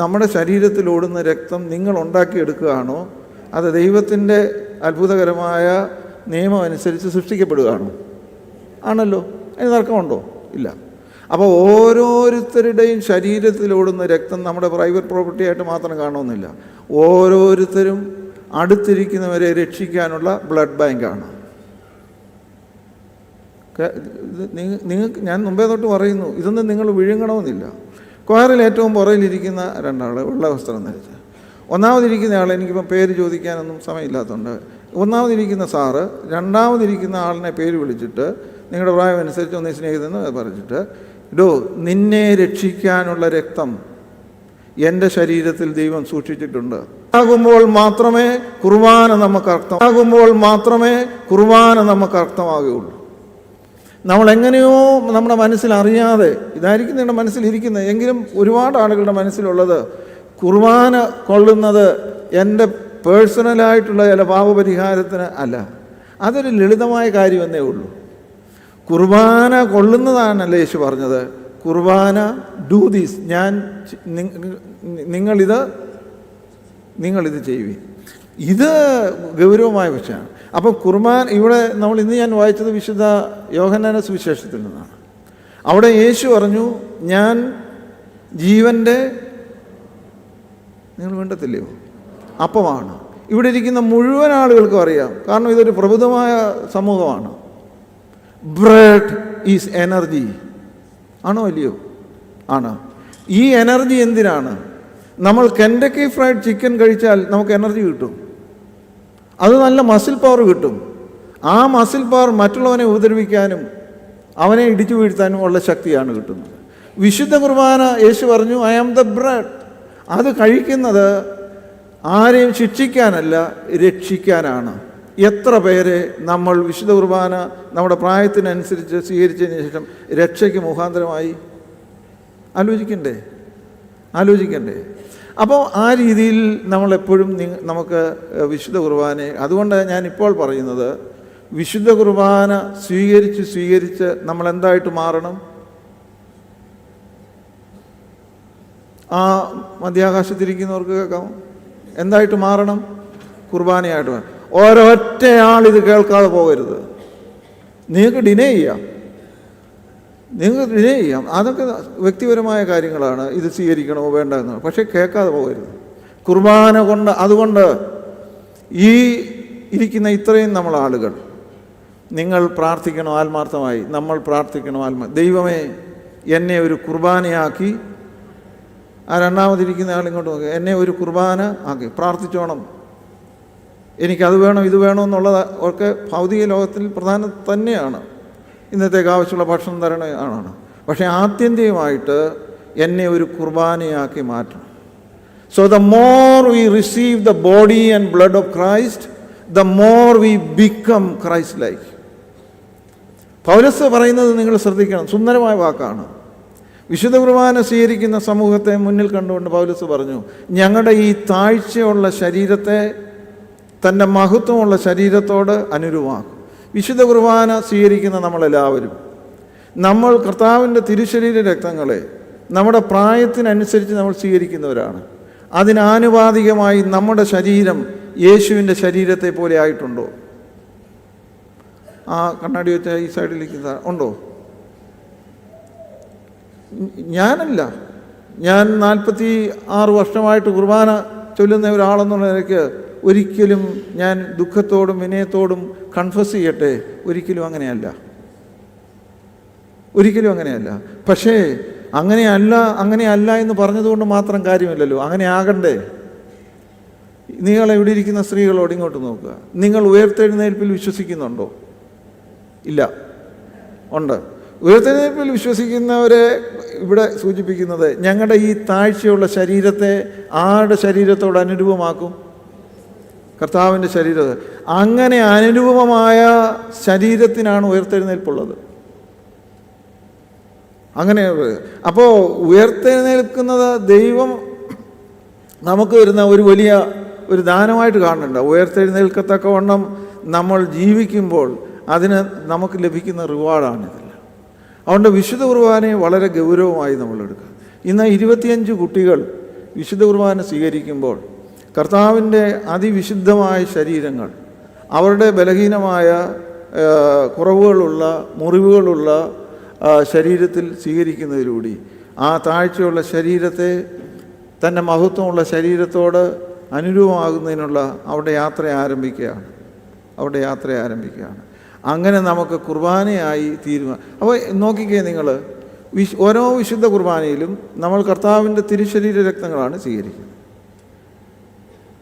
നമ്മുടെ ശരീരത്തിൽ ഓടുന്ന രക്തം നിങ്ങൾ ഉണ്ടാക്കിയെടുക്കുകയാണോ, അത് ദൈവത്തിൻ്റെ അത്ഭുതകരമായ നിയമം അനുസരിച്ച് സൃഷ്ടിക്കപ്പെടുകയാണോ? ആണല്ലോ. അതിന് തർക്കമുണ്ടോ? ഇല്ല. അപ്പോൾ ഓരോരുത്തരുടെയും ശരീരത്തിലോടുന്ന രക്തം നമ്മുടെ പ്രൈവറ്റ് പ്രോപ്പർട്ടി ആയിട്ട് മാത്രം കാണുമെന്നില്ല. ഓരോരുത്തരും അടുത്തിരിക്കുന്നവരെ രക്ഷിക്കാനുള്ള ബ്ലഡ് ബാങ്കാണ്. നിങ്ങൾക്ക് ഞാൻ മുമ്പേ തൊട്ട് പറയുന്നു, ഇതൊന്നും നിങ്ങൾ വിഴുങ്ങണമെന്നില്ല. കൊയറിൽ ഏറ്റവും പുറയിലിരിക്കുന്ന 2 ആൾ വെള്ള വസ്ത്രം ധരിച്ച്, ഒന്നാമതിരിക്കുന്ന ആൾ, എനിക്കിപ്പം പേര് ചോദിക്കാനൊന്നും സമയമില്ലാത്തതുകൊണ്ട്, ഒന്നാമതിരിക്കുന്ന സാറ് രണ്ടാമതിരിക്കുന്ന ആളിനെ പേര് വിളിച്ചിട്ട് നിങ്ങളുടെ പ്രായം അനുസരിച്ച് ഒന്ന് സ്നേഹിതെന്ന് പറഞ്ഞിട്ട്, നിന്നെ രക്ഷിക്കാനുള്ള രക്തം എൻ്റെ ശരീരത്തിൽ ദൈവം സൂക്ഷിച്ചിട്ടുണ്ട്. ആകുമ്പോൾ മാത്രമേ കുർബാന നമുക്ക് അർത്ഥമാകുകയുള്ളൂ. നമ്മളെങ്ങനെയോ നമ്മുടെ മനസ്സിലറിയാതെ, ഇതായിരിക്കും നിങ്ങളുടെ മനസ്സിലിരിക്കുന്നത്, എങ്കിലും ഒരുപാട് ആളുകളുടെ മനസ്സിലുള്ളത് കുർബാന കൊള്ളുന്നത് എൻ്റെ പേഴ്സണലായിട്ടുള്ള ചില പാപപരിഹാരത്തിന് അല്ല. അതൊരു ലളിതമായ കാര്യമെന്നേ ഉള്ളൂ. കുർബാന കൊള്ളുന്നതാണല്ലേ യേശു പറഞ്ഞത്, കുർബാന ഡൂ ദീസ്, നിങ്ങളിത് ചെയ്യുവിൻ. ഇത് ഗൗരവമായ വിഷയമാണ്. അപ്പം കുർബാന ഇവിടെ ഇന്ന് ഞാൻ വായിച്ചത് വിശുദ്ധ യോഹന്നാന്റെ സുവിശേഷത്തിൽ നിന്നാണ്. അവിടെ യേശു പറഞ്ഞു, ഞാൻ ജീവൻ്റെ, നിങ്ങൾ വേണ്ടത്തില്ലയോ, അപ്പമാണ്. ഇവിടെ ഇരിക്കുന്ന മുഴുവൻ ആളുകൾക്കും അറിയാം, കാരണം ഇതൊരു പ്രബുദ്ധമായ സമൂഹമാണ്. Bread is energy. ആണോ അല്ലയോ? ആണ്. ഈ എനർജി എന്തിനാണ്? നമ്മൾ കെൻഡക്കി ഫ്രൈഡ് ചിക്കൻ കഴിച്ചാൽ നമുക്ക് എനർജി കിട്ടും, അത് നല്ല മസിൽ പവർ കിട്ടും. ആ മസിൽ പവർ മറ്റുള്ളവനെ ഉപദ്രവിക്കാനും അവനെ ഇടിച്ചു വീഴ്ത്താനും ഉള്ള ശക്തിയാണ് കിട്ടുന്നത്. വിശുദ്ധ കുർബാന യേശു പറഞ്ഞു, ഐ ആം ദ ബ്രെഡ്. അത് കഴിക്കുന്നത് ആരെയും ശിക്ഷിക്കാനല്ല, രക്ഷിക്കാനാണ്. എത്ര പേരെ നമ്മൾ വിശുദ്ധ കുർബാന നമ്മുടെ പ്രായത്തിനനുസരിച്ച് സ്വീകരിച്ചതിന് ശേഷം രക്ഷയ്ക്ക് മുഖാന്തരമായി? ആലോചിക്കണ്ടേ? അപ്പോൾ ആ രീതിയിൽ നമ്മളെപ്പോഴും നമുക്ക് വിശുദ്ധ കുർബാനയെ, അതുകൊണ്ട് ഞാനിപ്പോൾ പറയുന്നത്, വിശുദ്ധ കുർബാന സ്വീകരിച്ച് നമ്മളെന്തായിട്ട് മാറണം? ആ മധ്യാകാശത്തിരിക്കുന്നവർക്ക് കേൾക്കാമോ? എന്തായിട്ട് മാറണം? കുർബാനയായിട്ട് മാറണം. ഒരൊറ്റയാൾ ഇത് കേൾക്കാതെ പോകരുത്. നിങ്ങൾക്ക് ഡിനേ ചെയ്യാം, അതൊക്കെ വ്യക്തിപരമായ കാര്യങ്ങളാണ്. ഇത് സ്വീകരിക്കണമോ വേണ്ട എന്ന്, പക്ഷേ കേൾക്കാതെ പോകരുത്. കുർബാന കൊണ്ട്, അതുകൊണ്ട് ഈ ഇരിക്കുന്ന ഇത്രയും നമ്മൾ ആളുകൾ, നിങ്ങൾ പ്രാർത്ഥിക്കണം ആത്മാർത്ഥമായി, നമ്മൾ പ്രാർത്ഥിക്കണം ദൈവമേ എന്നെ ഒരു കുർബാനയാക്കി. ആ രണ്ടാമതിരിക്കുന്ന ആളിങ്ങോട്ട് നോക്കി, എന്നെ ഒരു കുർബാന ആക്കി പ്രാർത്ഥിച്ചോണം. എനിക്കത് വേണം ഇത് വേണമെന്നുള്ളത് ഒക്കെ ഭൗതിക ലോകത്തിൽ പ്രധാനം തന്നെയാണ്. ഇന്നത്തേക്ക് ആവശ്യമുള്ള ഭക്ഷണം തരണമാണ്. പക്ഷേ ആത്യന്തികമായിട്ട് എന്നെ ഒരു കുർബാനയാക്കി മാറ്റണം. So the more we receive the body and blood of Christ, the more we become Christ like. Paulose പറയുന്നത് നിങ്ങൾ ശ്രദ്ധിക്കണം, സുന്ദരമായ വാക്കാണ്. വിശുദ്ധ കുർബാന സ്വീകരിക്കുന്ന സമൂഹത്തെ മുന്നിൽ കണ്ടുകൊണ്ട് പൗലോസ് പറഞ്ഞു, ഞങ്ങളുടെ ഈ താഴ്ചയുള്ള ശരീരത്തെ തൻ്റെ മഹത്വമുള്ള ശരീരത്തോട് അനുരൂപമാക്കും. വിശുദ്ധ കുർബാന സ്വീകരിക്കുന്ന നമ്മളെല്ലാവരും, നമ്മൾ കർത്താവിൻ്റെ തിരുശരീര രക്തങ്ങളെ നമ്മുടെ പ്രായത്തിനനുസരിച്ച് നമ്മൾ സ്വീകരിക്കുന്നവരാണ്. അതിനാനുപാതികമായി നമ്മുടെ ശരീരം യേശുവിൻ്റെ ശരീരത്തെ പോലെ ആയിട്ടുണ്ടോ? ആ കണ്ണാടി വെച്ച ഈ സൈഡിലേക്ക് ഉണ്ടോ? ഞാനല്ല, ഞാൻ 46 വർഷമായിട്ട് കുർബാന ചൊല്ലുന്ന ഒരാളെന്നുള്ള നിലയ്ക്ക് ഒരിക്കലും ഞാൻ ദുഃഖത്തോടും വിനയത്തോടും കൺഫസ് ചെയ്യട്ടെ, ഒരിക്കലും അങ്ങനെയല്ല. പക്ഷേ അങ്ങനെയല്ല എന്ന് പറഞ്ഞതുകൊണ്ട് മാത്രം കാര്യമില്ലല്ലോ, അങ്ങനെ ആകണ്ടേ? നിങ്ങളെ ഇവിടെ ഇരിക്കുന്ന സ്ത്രീകളോട് ഇങ്ങോട്ട് നോക്കുക. നിങ്ങൾ ഉയർത്തെഴുന്നേൽപ്പിൽ വിശ്വസിക്കുന്നുണ്ടോ? ഇല്ല. ഉണ്ട്. ഉയർത്തെഴുന്നേൽപ്പിൽ വിശ്വസിക്കുന്നവരെ ഇവിടെ സൂചിപ്പിക്കുന്നത് ഞങ്ങളുടെ ഈ താഴ്ചയുള്ള ശരീരത്തെ ആരുടെ ശരീരത്തോട് അനുരൂപമാക്കും? കർത്താവിൻ്റെ ശരീരം. അങ്ങനെ അനുരൂപമായ ശരീരത്തിനാണ് ഉയർത്തെഴുന്നേൽപ്പുള്ളത്. അങ്ങനെ അപ്പോൾ ഉയർത്തെഴുന്നേൽക്കുന്നത് ദൈവം നമുക്ക് വരുന്ന ഒരു വലിയ ഒരു ദാനമായിട്ട് കാണുന്നുണ്ട്. ഉയർത്തെഴുന്നേൽക്കത്തക്കവണ്ണം നമ്മൾ ജീവിക്കുമ്പോൾ അതിന് നമുക്ക് ലഭിക്കുന്ന റിവാർഡാണിതല്ല. അതുകൊണ്ട് വിശുദ്ധ കുർബാനയെ വളരെ ഗൗരവമായി നമ്മൾ എടുക്കുക. ഇന്ന് 25 കുട്ടികൾ വിശുദ്ധ കുർബാന സ്വീകരിക്കുമ്പോൾ കർത്താവിൻ്റെ അതിവിശുദ്ധമായ ശരീരങ്ങൾ അവരുടെ ബലഹീനമായ കുറവുകളുള്ള മുറിവുകളുള്ള ശരീരത്തിൽ സ്വീകരിക്കുന്നതിലൂടെ ആ താഴ്ചയുള്ള ശരീരത്തെ തൻ്റെ മഹത്വമുള്ള ശരീരത്തോട് അനുരൂപമാകുന്നതിനുള്ള അവരുടെ യാത്ര ആരംഭിക്കുകയാണ്. അങ്ങനെ നമുക്ക് കുർബാനയായി അപ്പോൾ നോക്കിക്കേ നിങ്ങൾ, ഓരോ വിശുദ്ധ കുർബാനയിലും നമ്മൾ കർത്താവിൻ്റെ തിരുശരീര രക്തങ്ങളാണ് സ്വീകരിക്കുന്നത്.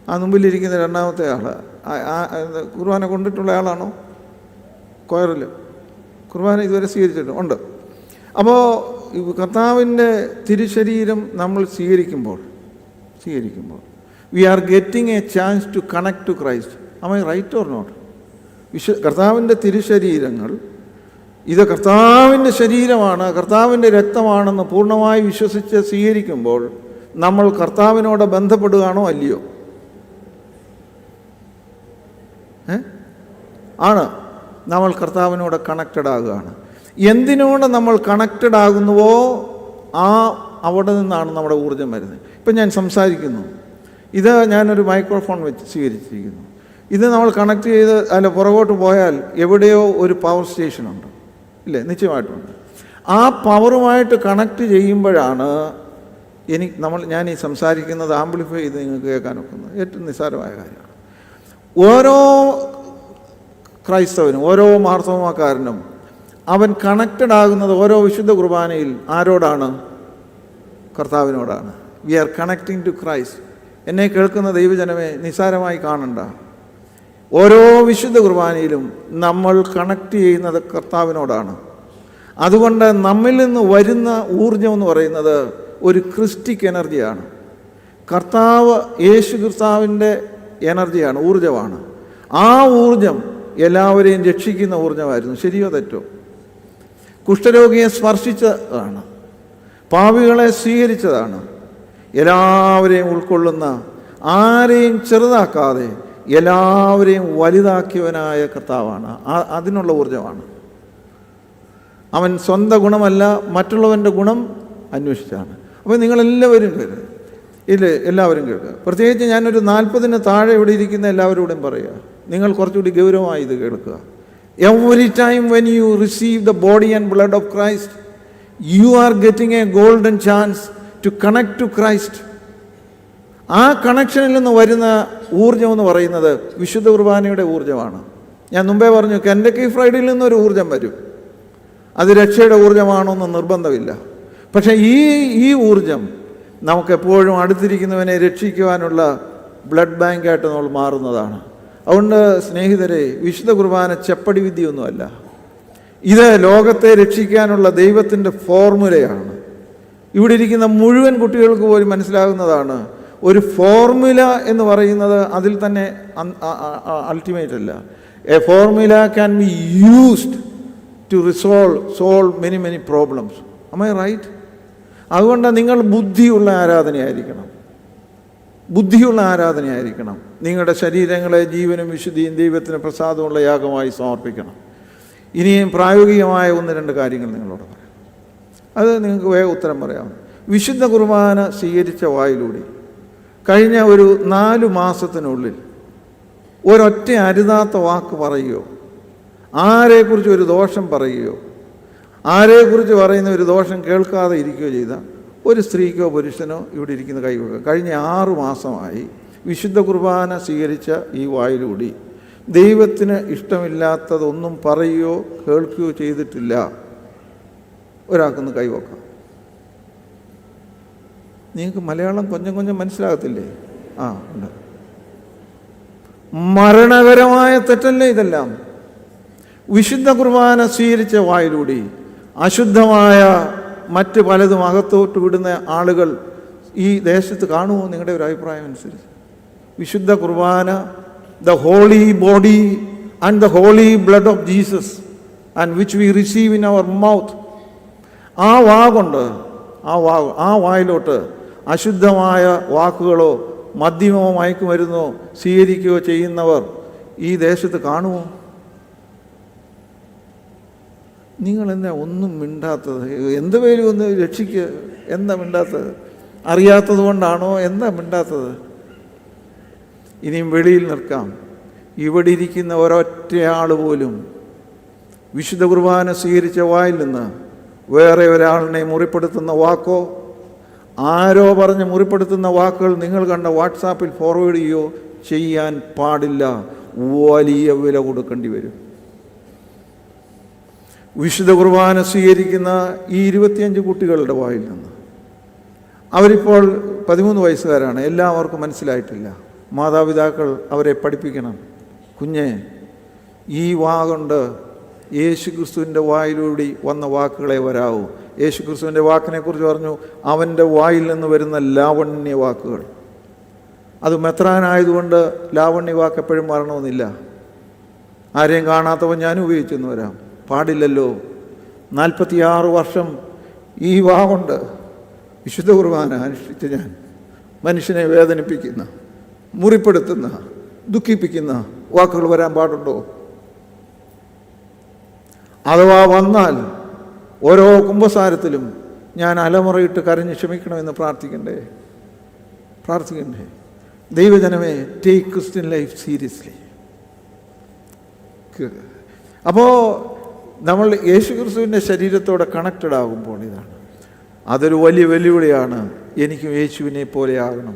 ആ മുമ്പിലിരിക്കുന്ന രണ്ടാമത്തെ ആൾ കുർബാന കൊണ്ടിട്ടുള്ള ആളാണോ? കൊയറിൽ കുർബാന ഇതുവരെ സ്വീകരിച്ചിട്ടുണ്ട്. അപ്പോൾ കർത്താവിൻ്റെ തിരുശരീരം നമ്മൾ സ്വീകരിക്കുമ്പോൾ we are getting a chance to connect to Christ. Am I right or not? കർത്താവിൻ്റെ തിരുശരീരങ്ങൾ ഇത് കർത്താവിൻ്റെ ശരീരമാണ്, കർത്താവിൻ്റെ രക്തമാണെന്ന് പൂർണ്ണമായി വിശ്വസിച്ച് സ്വീകരിക്കുമ്പോൾ നമ്മൾ കർത്താവിനോട് ബന്ധപ്പെടുകയാണോ അല്ലയോ? ആണ്. നമ്മൾ കർത്താവിനോട് കണക്റ്റഡ് ആകുകയാണ്. എന്തിനോട് നമ്മൾ കണക്റ്റഡ് ആകുന്നുവോ അവിടെ നിന്നാണ് നമ്മുടെ ഊർജ്ജം വരുന്നത്. ഇപ്പം ഞാൻ സംസാരിക്കുന്നു, ഇത് ഞാനൊരു മൈക്രോഫോൺ വെച്ച് സ്വീകരിച്ചിരിക്കുന്നു. ഇത് നമ്മൾ കണക്ട് ചെയ്ത് പുറകോട്ട് പോയാൽ എവിടെയോ ഒരു പവർ സ്റ്റേഷനുണ്ട്, ഇല്ലേ? നിശ്ചയമായിട്ടുണ്ട്. ആ പവറുമായിട്ട് കണക്ട് ചെയ്യുമ്പോഴാണ് ഞാൻ ഈ സംസാരിക്കുന്നത് ആംപ്ലിഫൈ ചെയ്ത് നിങ്ങൾക്ക് കേൾക്കാൻ ഒക്കുന്നത്. ഏറ്റവും നിസ്സാരമായ കാര്യമാണ്. ഓരോ ക്രൈസ്തവനും ഓരോ മാർത്തോമാക്കാരനും അവൻ കണക്റ്റഡ് ആകുന്നത് ഓരോ വിശുദ്ധ കുർബാനയിൽ ആരോടാണ്? കർത്താവിനോടാണ്. We are connecting to Christ. എന്നെ കേൾക്കുന്ന ദൈവജനമേ, നിസ്സാരമായി കാണണ്ട. ഓരോ വിശുദ്ധ കുർബാനയിലും നമ്മൾ കണക്ട് ചെയ്യുന്നത് കർത്താവിനോടാണ്. അതുകൊണ്ട് നമ്മിൽ നിന്ന് വരുന്ന ഊർജം എന്ന് പറയുന്നത് ഒരു ക്രിസ്റ്റിക് എനർജിയാണ്. യേശു കർത്താവിൻ്റെ എനർജിയാണ്, ഊർജമാണ്. ആ ഊർജം എല്ലാവരെയും രക്ഷിക്കുന്ന ഊർജമായിരുന്നു. ശരിയോ തെറ്റോ? കുഷ്ഠരോഗിയെ സ്പർശിച്ചതാണ്, പാപികളെ സ്വീകരിച്ചതാണ്. എല്ലാവരെയും ഉൾക്കൊള്ളുന്ന, ആരെയും ചെറുതാക്കാതെ എല്ലാവരെയും വലുതാക്കിയവനായ കർത്താവാണ്. അതിനുള്ള ഊർജ്ജമാണ്. അവൻ സ്വന്തം ഗുണമല്ല, മറ്റുള്ളവൻ്റെ ഗുണം അന്വേഷിച്ചാണ്. അപ്പോൾ നിങ്ങളെല്ലാവരും കേൾക്കുക, എല്ലാവരും കേൾക്കുക. പ്രത്യേകിച്ച് ഞാനൊരു 40 താഴെ ഇവിടെ ഇരിക്കുന്ന എല്ലാവരോടും പറയുക, നിങ്ങൾ കുറച്ചുകൂടി ഗൗരവമായി ഇത് കേൾക്കുക. Every time when you receive the body and blood of Christ, you are getting a golden chance to connect to Christ. ആ കണക്ഷനിൽ നിന്ന് വരുന്ന ഊർജ്ജം എന്ന് പറയുന്നത് വിശുദ്ധ കുർബാനയുടെ ഊർജ്ജമാണ്. ഞാൻ മുമ്പേ പറഞ്ഞു, കെൻഡക്കി ഫ്രൈഡിൽ നിന്നൊരു ഊർജ്ജം വരും. അത് രക്ഷയുടെ ഊർജ്ജമാണോന്ന് നിർബന്ധമില്ല. പക്ഷേ ഈ ഊർജ്ജം നമുക്കെപ്പോഴും അടുത്തിരിക്കുന്നവനെ രക്ഷിക്കുവാനുള്ള ബ്ലഡ് ബാങ്കായിട്ട് നമ്മൾ മാറുന്നതാണ്. അതുകൊണ്ട് സ്നേഹിതരെ, വിശുദ്ധ കുർബാന ചെപ്പടി വിദ്യയൊന്നുമല്ല. ഇത് ലോകത്തെ രക്ഷിക്കാനുള്ള ദൈവത്തിൻ്റെ ഫോർമുലയാണ്. ഇവിടെ ഇരിക്കുന്ന മുഴുവൻ കുട്ടികൾക്ക് പോലും മനസ്സിലാകുന്നതാണ്. ഒരു ഫോർമുല എന്ന് പറയുന്നത് അതിൽ തന്നെ അൾട്ടിമേറ്റ് അല്ല. A formula can be used to solve many problems. am I right? അതുകൊണ്ട് നിങ്ങൾ ബുദ്ധിയുള്ള ആരാധനയായിരിക്കണം. നിങ്ങളുടെ ശരീരങ്ങളെ ജീവനും വിശുദ്ധിയും ദൈവത്തിന് പ്രസാദമുള്ള യാഗമായി സമർപ്പിക്കണം. ഇനിയും പ്രായോഗികമായ 1-2 കാര്യങ്ങൾ നിങ്ങളോട് പറയാം. അത് നിങ്ങൾക്ക് വേഗം ഉത്തരം പറയാം. വിശുദ്ധ കുർബാന സ്വീകരിച്ച വായിലൂടെ കഴിഞ്ഞ ഒരു 4 മാസത്തിനുള്ളിൽ ഒരൊറ്റ അരുതാത്ത വാക്ക് പറയുകയോ, ആരെക്കുറിച്ച് ഒരു ദോഷം പറയുകയോ, ആരെക്കുറിച്ച് പറയുന്ന ഒരു ദോഷം കേൾക്കാതെ ഇരിക്കുകയോ ചെയ്ത ഒരു സ്ത്രീക്കോ പുരുഷനോ ഇവിടെ ഇരിക്കുന്ന കൈവെക്കുക. കഴിഞ്ഞ 6 മാസമായി വിശുദ്ധ കുർബാന സ്വീകരിച്ച ഈ വായിലൂടെ ദൈവത്തിന് ഇഷ്ടമില്ലാത്തതൊന്നും പറയുകയോ കേൾക്കുകയോ ചെയ്തിട്ടില്ല ഒരാൾക്കൊന്ന് കൈവെക്കാം. നിങ്ങൾക്ക് മലയാളം కొంచెం മനസ്സിലാകത്തില്ലേ? ഉണ്ട്. മരണകരമായ തെറ്റല്ലേ ഇതെല്ലാം? വിശുദ്ധ കുർബാന സ്വീകരിച്ച വായിലൂടെ അശുദ്ധമായ മറ്റ് പലതും അകത്തോട്ട് വിടുന്ന ആളുകൾ ഈ ദേശത്ത് കാണുമോ? നിങ്ങളുടെ ഒരു അഭിപ്രായം അനുസരിച്ച് വിശുദ്ധ കുർബാന, the holy body and the holy blood of Jesus and which we receive in our mouth, ആ കൊണ്ട് ആ വായിലോട്ട് അശുദ്ധമായ വാക്കുകളോ മദ്യമോ മയക്കുമരുന്നോ സ്വീകരിക്കുകയോ ചെയ്യുന്നവർ ഈ ദേശത്ത് കാണുമോ? നിങ്ങളെന്താ ഒന്നും മിണ്ടാത്തത്? എന്ത് പേരും ഒന്ന് രക്ഷിക്കുക, എന്താ മിണ്ടാത്തത്? അറിയാത്തത് കൊണ്ടാണോ? എന്താ മിണ്ടാത്തത്? ഇനിയും വെളിയിൽ നിൽക്കാം. ഇവിടെ ഇരിക്കുന്ന ഒരൊറ്റയാൾ പോലും വിശുദ്ധ കുർബാന സ്വീകരിച്ച വായിൽ നിന്ന് വേറെ ഒരാളിനെ മുറിപ്പെടുത്തുന്ന വാക്കോ, ആരോ പറഞ്ഞ് മുറിപ്പെടുത്തുന്ന വാക്കുകൾ നിങ്ങൾ കണ്ട വാട്സാപ്പിൽ ഫോർവേഡ് ചെയ്യുകയോ ചെയ്യാൻ പാടില്ല. വലിയ വില കൊടുക്കേണ്ടി വരും. വിശുദ്ധ കുർബാന സ്വീകരിക്കുന്ന ഈ 25 കുട്ടികളുടെ വായിൽ നിന്ന്, അവരിപ്പോൾ 13 വയസ്സുകാരാണ്, എല്ലാവർക്കും മനസ്സിലായിട്ടില്ല. മാതാപിതാക്കൾ അവരെ പഠിപ്പിക്കണം. കുഞ്ഞെ, ഈ കൊണ്ട് യേശു ക്രിസ്തുവിൻ്റെ വായിലൂടെ വന്ന വാക്കുകളെ വരാവൂ. യേശു ക്രിസ്തുവിൻ്റെ വാക്കിനെക്കുറിച്ച് പറഞ്ഞു, അവൻ്റെ വായിൽ നിന്ന് വരുന്ന ലാവണ്യ വാക്കുകൾ. അത് മെത്രാനായതുകൊണ്ട് ലാവണ്യ വാക്ക് എപ്പോഴും വരണമെന്നില്ല. ആരെയും കാണാത്തവൻ ഞാൻ ഉപയോഗിച്ചെന്ന് വരാം, പാടില്ലല്ലോ. 46 വർഷം ഈ കൊണ്ട് വിശുദ്ധ കുർബാന അനുഷ്ഠിച്ച് ഞാൻ മനുഷ്യനെ വേദനിപ്പിക്കുന്ന, മുറിപ്പെടുത്തുന്ന, ദുഃഖിപ്പിക്കുന്ന വാക്കുകൾ വരാൻ പാടുണ്ടോ? അഥവാ വന്നാൽ ഓരോ കുമ്പസാരത്തിലും ഞാൻ അലമുറയിട്ട് കരഞ്ഞ് ക്ഷമിക്കണമെന്ന് പ്രാർത്ഥിക്കണ്ടേ? ദൈവജനമേ, ടേക്ക് ക്രിസ്ത്യൻ ലൈഫ് സീരിയസ്ലി. അപ്പോൾ നമ്മൾ യേശു ക്രിസ്തുവിൻ്റെ ശരീരത്തോടെ കണക്റ്റഡ് ആകുമ്പോൾ ഇതാണ്, അതൊരു വലിയ വെല്ലുവിളിയാണ്. എനിക്കും യേശുവിനെ പോലെ ആകണം,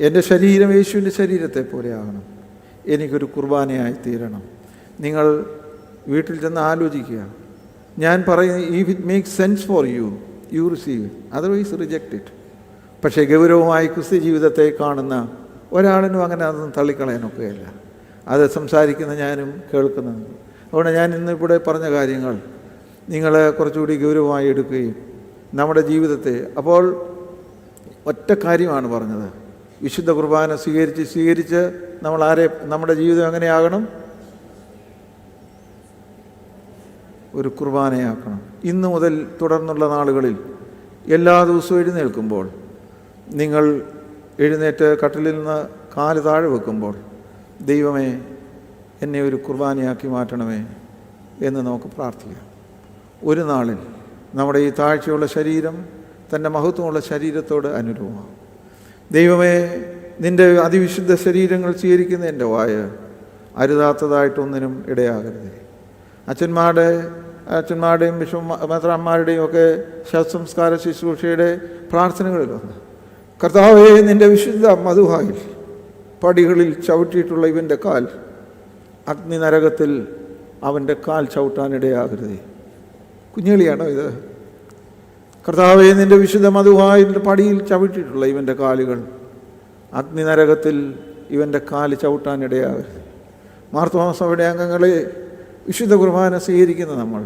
എൻ്റെ ശരീരം യേശുവിൻ്റെ ശരീരത്തെ പോലെ ആകണം, എനിക്കൊരു കുർബാനയായി തീരണം. നിങ്ങൾ വീട്ടിൽ ചെന്ന് ആലോചിക്കുക. ഞാൻ പറയുന്നത്, if it makes sense for you, U receive, otherwise reject it. പക്ഷേ ഗൗരവമായി ക്രിസ്ത്യ ജീവിതത്തെ കാണുന്ന ഒരാളിനും അങ്ങനെ അതൊന്നും തള്ളിക്കളയാനൊക്കെയല്ല. അത് സംസാരിക്കുന്ന ഞാനും കേൾക്കുന്നതും. അതുകൊണ്ട് ഞാൻ ഇന്നിവിടെ പറഞ്ഞ കാര്യങ്ങൾ നിങ്ങൾ കുറച്ചുകൂടി ഗൗരവമായി എടുക്കുകയും നമ്മുടെ ജീവിതത്തെ, അപ്പോൾ ഒറ്റ കാര്യമാണ് പറഞ്ഞത്, വിശുദ്ധ കുർബാന സ്വീകരിച്ച് നമ്മുടെ ജീവിതം എങ്ങനെയാകണം? ഒരു കുർബാനയാക്കണം. ഇന്നു മുതൽ തുടർന്നുള്ള നാളുകളിൽ എല്ലാ ദിവസവും എഴുന്നേൽക്കുമ്പോൾ നിങ്ങൾ എഴുന്നേറ്റ് കട്ടിലിൽ നിന്ന് കാല് താഴെ വെക്കുമ്പോൾ ദൈവമേ എന്നെ ഒരു കുർബാനയാക്കി മാറ്റണമേ എന്ന് നമുക്ക് പ്രാർത്ഥിക്കാം. ഒരു നാളിൽ നമ്മുടെ ഈ താഴ്ചയുള്ള ശരീരം തൻ്റെ മഹത്വമുള്ള ശരീരത്തോട് അനുരൂപമാകും. ദൈവമേ, നിൻ്റെ അതിവിശുദ്ധ ശരീരങ്ങൾ സ്വീകരിക്കുന്ന എൻ്റെ വായ അരുതാത്തതായിട്ടൊന്നിനും ഇടയാകരുത്. അച്ഛന്മാരുടെയും മെത്രാന്മാരുടെയും ഒക്കെ ശവസംസ്കാര ശുശ്രൂഷയുടെ പ്രാർത്ഥനകളിലൊന്ന്, കർത്താവേ, നിൻ്റെ വിശുദ്ധ മധുവായിൽ പടികളിൽ ചവിട്ടിയിട്ടുള്ള ഇവൻ്റെ കാൽ അഗ്നി നരകത്തിൽ അവൻ്റെ കാൽ ചവിട്ടാനിടയാകരുതേ. കുഞ്ഞുകളിയാണോ ഇത്? കർത്താവേ, നിൻ്റെ വിശുദ്ധ മധുവായിൻ്റെ പടിയിൽ ചവിട്ടിയിട്ടുള്ള ഇവൻ്റെ കാലുകൾ അഗ്നി നരകത്തിൽ ഇവൻ്റെ കാല് ചവിട്ടാനിടയാകരുത്. മാർത്തോമാ സഭയുടെ അംഗങ്ങളെ, വിശുദ്ധ കുർബാന സ്വീകരിക്കുന്ന നമ്മൾ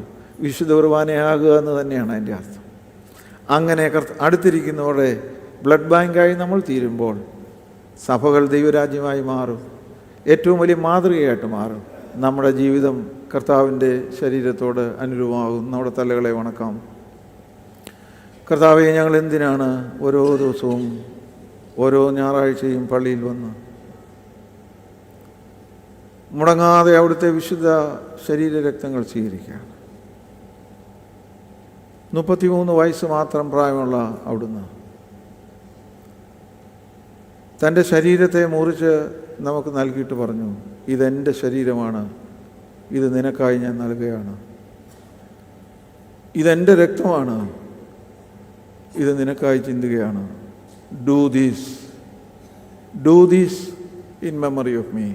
വിശുദ്ധ കുർബാനയാകുക എന്ന് തന്നെയാണ് അതിൻ്റെ അർത്ഥം. അങ്ങനെ അടുത്തിരിക്കുന്നവരുടെ ബ്ലഡ് ബാങ്കായി നമ്മൾ തീരുമ്പോൾ സഭകൾ ദൈവരാജ്യമായി മാറും, ഏറ്റവും വലിയ മാതൃകയായിട്ട് മാറും. നമ്മുടെ ജീവിതം കർത്താവിൻ്റെ ശരീരത്തോട് അനുരൂപമാകും. നമ്മുടെ തലകളെ വണക്കാം. കർത്താവെ, ഞങ്ങൾ എന്തിനാണ് ഓരോ ദിവസവും ഓരോ ഞായറാഴ്ചയും പള്ളിയിൽ വന്ന് മുടങ്ങാതെ അവിടുത്തെ വിശുദ്ധ ശരീരരക്തങ്ങൾ സ്വീകരിക്കുകയാണ്? 33 വയസ്സ് മാത്രം പ്രായമുള്ള അവിടുന്ന് തൻ്റെ ശരീരത്തെ മുറിച്ച് നമുക്ക് നൽകിയിട്ട് പറഞ്ഞു, ഇതെൻ്റെ ശരീരമാണ്, ഇത് നിനക്കായി ഞാൻ നൽകുകയാണ്. ഇതെൻ്റെ രക്തമാണ്, ഇത് നിനക്കായി ചിന്തുകയാണ്. Do these in memory of me.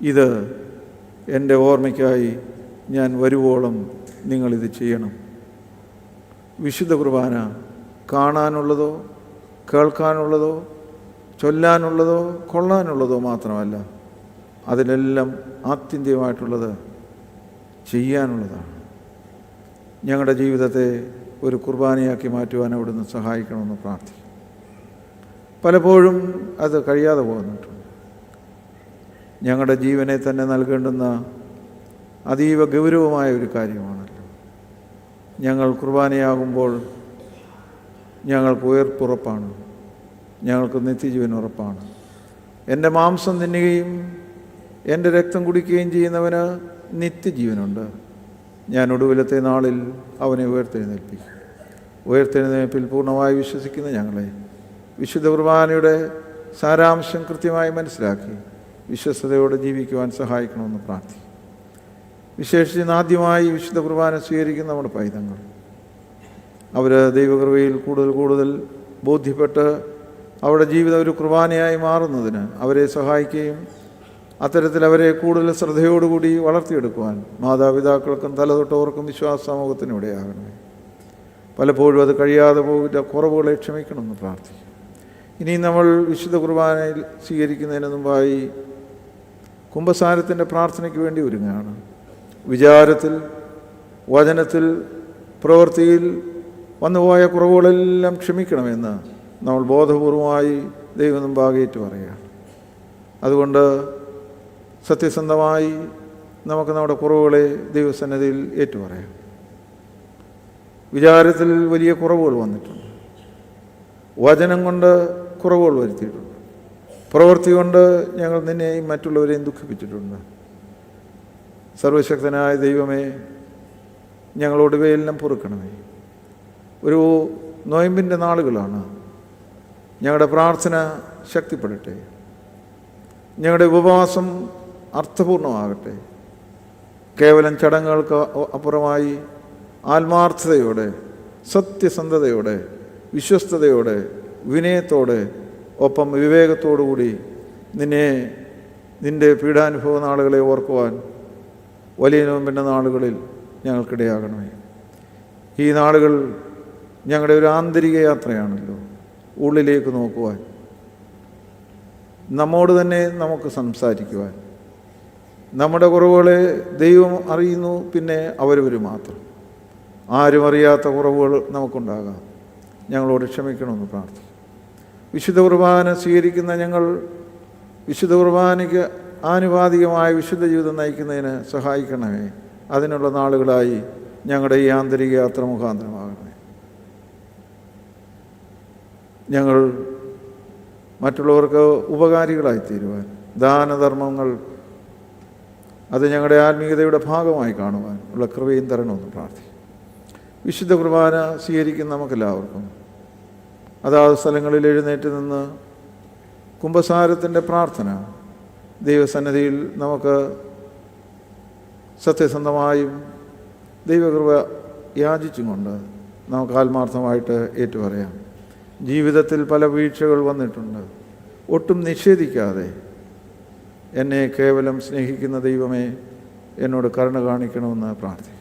ഇത് എൻ്റെ ഓർമ്മയ്ക്കായി ഞാൻ വരുവോളം നിങ്ങളിത് ചെയ്യണം. വിശുദ്ധ കുർബാന കാണാനുള്ളതോ കേൾക്കാനുള്ളതോ ചൊല്ലാനുള്ളതോ കൊള്ളാനുള്ളതോ മാത്രമല്ല, അതിലെല്ലാം ആത്യന്തികമായിട്ടുള്ളത് ചെയ്യാനുള്ളതാണ്. ഞങ്ങളുടെ ജീവിതത്തെ ഒരു കുർബാനയാക്കി മാറ്റുവാൻ അവിടുന്ന് സഹായിക്കണമെന്ന് പ്രാർത്ഥിക്കും. പലപ്പോഴും അത് കഴിയാതെ പോകുന്നിട്ടുണ്ട്. ഞങ്ങളുടെ ജീവനെ തന്നെ നൽകേണ്ടുന്ന അതീവ ഗൗരവമായ ഒരു കാര്യമാണല്ലോ. ഞങ്ങൾ കുർബാനയാകുമ്പോൾ ഞങ്ങൾക്ക് ഉയർപ്പുറപ്പാണ്, ഞങ്ങൾക്ക് നിത്യജീവൻ ഉറപ്പാണ്. എൻ്റെ മാംസം തിന്നുകയും എൻ്റെ രക്തം കുടിക്കുകയും ചെയ്യുന്നവന് നിത്യജീവനുണ്ട്. ഞാൻ ഒടുവിലത്തെ നാളിൽ അവനെ ഉയർത്തെഴുന്നേൽപ്പിക്കും. ഉയർത്തെഴുന്നേൽപ്പിൽ പൂർണ്ണമായി വിശ്വസിക്കുന്ന ഞങ്ങളെ വിശുദ്ധ കുർബാനയുടെ സാരാംശം കൃത്യമായി മനസ്സിലാക്കി വിശ്വസ്തയോടെ ജീവിക്കുവാൻ സഹായിക്കണമെന്ന് പ്രാർത്ഥിക്കും. വിശേഷിച്ച് ആദ്യമായി വിശുദ്ധ കുർബാന സ്വീകരിക്കുന്ന നമ്മുടെ പൈതങ്ങൾ, അവർ ദൈവകൃപയിൽ കൂടുതൽ ബോധ്യപ്പെട്ട് അവരുടെ ജീവിതം ഒരു കുർബാനയായി മാറുന്നതിന് അവരെ സഹായിക്കുകയും അത്തരത്തിൽ അവരെ കൂടുതൽ ശ്രദ്ധയോടുകൂടി വളർത്തിയെടുക്കുവാൻ മാതാപിതാക്കൾക്കും തലതൊട്ടവർക്കും വിശ്വാസ സമൂഹത്തിനും ഇടയാകണമേ. പലപ്പോഴും അത് കഴിയാതെ പോകില്ല, കുറവുകളെ ക്ഷമിക്കണമെന്ന് പ്രാർത്ഥിക്കും. ഇനി നമ്മൾ വിശുദ്ധ കുർബാനയിൽ സ്വീകരിക്കുന്നതിന് മുമ്പായി കുംഭസാരത്തിൻ്റെ പ്രാർത്ഥനയ്ക്ക് വേണ്ടി ഒരുങ്ങുകയാണ്. വിചാരത്തിൽ, വചനത്തിൽ, പ്രവൃത്തിയിൽ വന്നുപോയ കുറവുകളെല്ലാം ക്ഷമിക്കണമെന്ന് നമ്മൾ ബോധപൂർവമായി ദൈവം മുമ്പാകെ ഏറ്റു പറയുകയാണ്. അതുകൊണ്ട് സത്യസന്ധമായി നമുക്ക് നമ്മുടെ കുറവുകളെ ദൈവസന്നിധിയിൽ ഏറ്റുപറയാം. വിചാരത്തിൽ വലിയ കുറവുകൾ വന്നിട്ടുണ്ട്, വചനം കൊണ്ട് കുറവുകൾ വരുത്തിയിട്ടുണ്ട്, പ്രവൃത്തി കൊണ്ട് ഞങ്ങൾ നിന്നെയും മറ്റുള്ളവരെയും ദുഃഖിപ്പിച്ചിട്ടുണ്ട്. സർവശക്തനായ ദൈവമേ, ഞങ്ങളോട് ഇവയെല്ലാം പൊറുക്കണമേ. ഒരു നൊയമ്പിൻ്റെ നാളുകളാണ്. ഞങ്ങളുടെ പ്രാർത്ഥന ശക്തിപ്പെടട്ടെ, ഞങ്ങളുടെ ഉപവാസം അർത്ഥപൂർണമാകട്ടെ. കേവലം ചടങ്ങുകൾക്ക് അപ്പുറമായി ആത്മാർത്ഥതയോടെ, സത്യസന്ധതയോടെ, വിശ്വസ്തയോടെ, വിനയത്തോടെ, ഒപ്പം വിവേകത്തോടുകൂടി നിൻ്റെ പീഡാനുഭവ നാളുകളെ ഓർക്കുവാൻ വലിയ നോമ്പിൻ്റെ നാളുകളിൽ ഞങ്ങൾക്കിടയാകണമേ. ഈ നാളുകൾ ഞങ്ങളുടെ ഒരു ആന്തരിക യാത്രയാണല്ലോ, ഉള്ളിലേക്ക് നോക്കുവാൻ, നമ്മോട് തന്നെ നമുക്ക് സംസാരിക്കുവാൻ. നമ്മുടെ കുറവുകളെ ദൈവം അറിയുന്നു, പിന്നെ അവരവർ മാത്രം. ആരും അറിയാത്ത കുറവുകൾ നമുക്കുണ്ടാകാം. ഞങ്ങളോട് ക്ഷമിക്കണമെന്ന് പ്രാർത്ഥിക്കും. വിശുദ്ധ കുർബാന സ്വീകരിക്കുന്ന ഞങ്ങൾ വിശുദ്ധ കുർബാനയ്ക്ക് ആനുപാതികമായ വിശുദ്ധ ജീവിതം നയിക്കുന്നതിന് സഹായിക്കണമേ. അതിനുള്ള നാളുകളായി ഞങ്ങളുടെ ഈ ആന്തരിക യാത്ര മുഖാന്തരമാകണമേ. ഞങ്ങൾ മറ്റുള്ളവർക്ക് ഉപകാരികളായി തീരുവാൻ, ദാനധർമ്മങ്ങൾ അത് ഞങ്ങളുടെ ആത്മീയതയുടെ ഭാഗമായി കാണുവാൻ ഉള്ള കൃപയും തരണമെന്ന് പ്രാർത്ഥിക്കും. വിശുദ്ധ കുർബാന സ്വീകരിക്കുന്ന നമുക്കെല്ലാവർക്കും അതാത് സ്ഥലങ്ങളിൽ എഴുന്നേറ്റ് നിന്ന് കുമ്പസാരത്തിൻ്റെ പ്രാർത്ഥന ദൈവസന്നിധിയിൽ നമുക്ക് സത്യസന്ധമായും ദൈവകൃപ യാചിച്ചും കൊണ്ട് നമുക്ക് ആത്മാർത്ഥമായിട്ട് ഏറ്റുപറയാം. ജീവിതത്തിൽ പല വീഴ്ചകൾ വന്നിട്ടുണ്ട്. ഒട്ടും നിഷേധിക്കാതെ എന്നെ കേവലം സ്നേഹിക്കുന്ന ദൈവമേ എന്നോട് കരുണ കാണിക്കണമെന്ന് പ്രാർത്ഥിക്കും.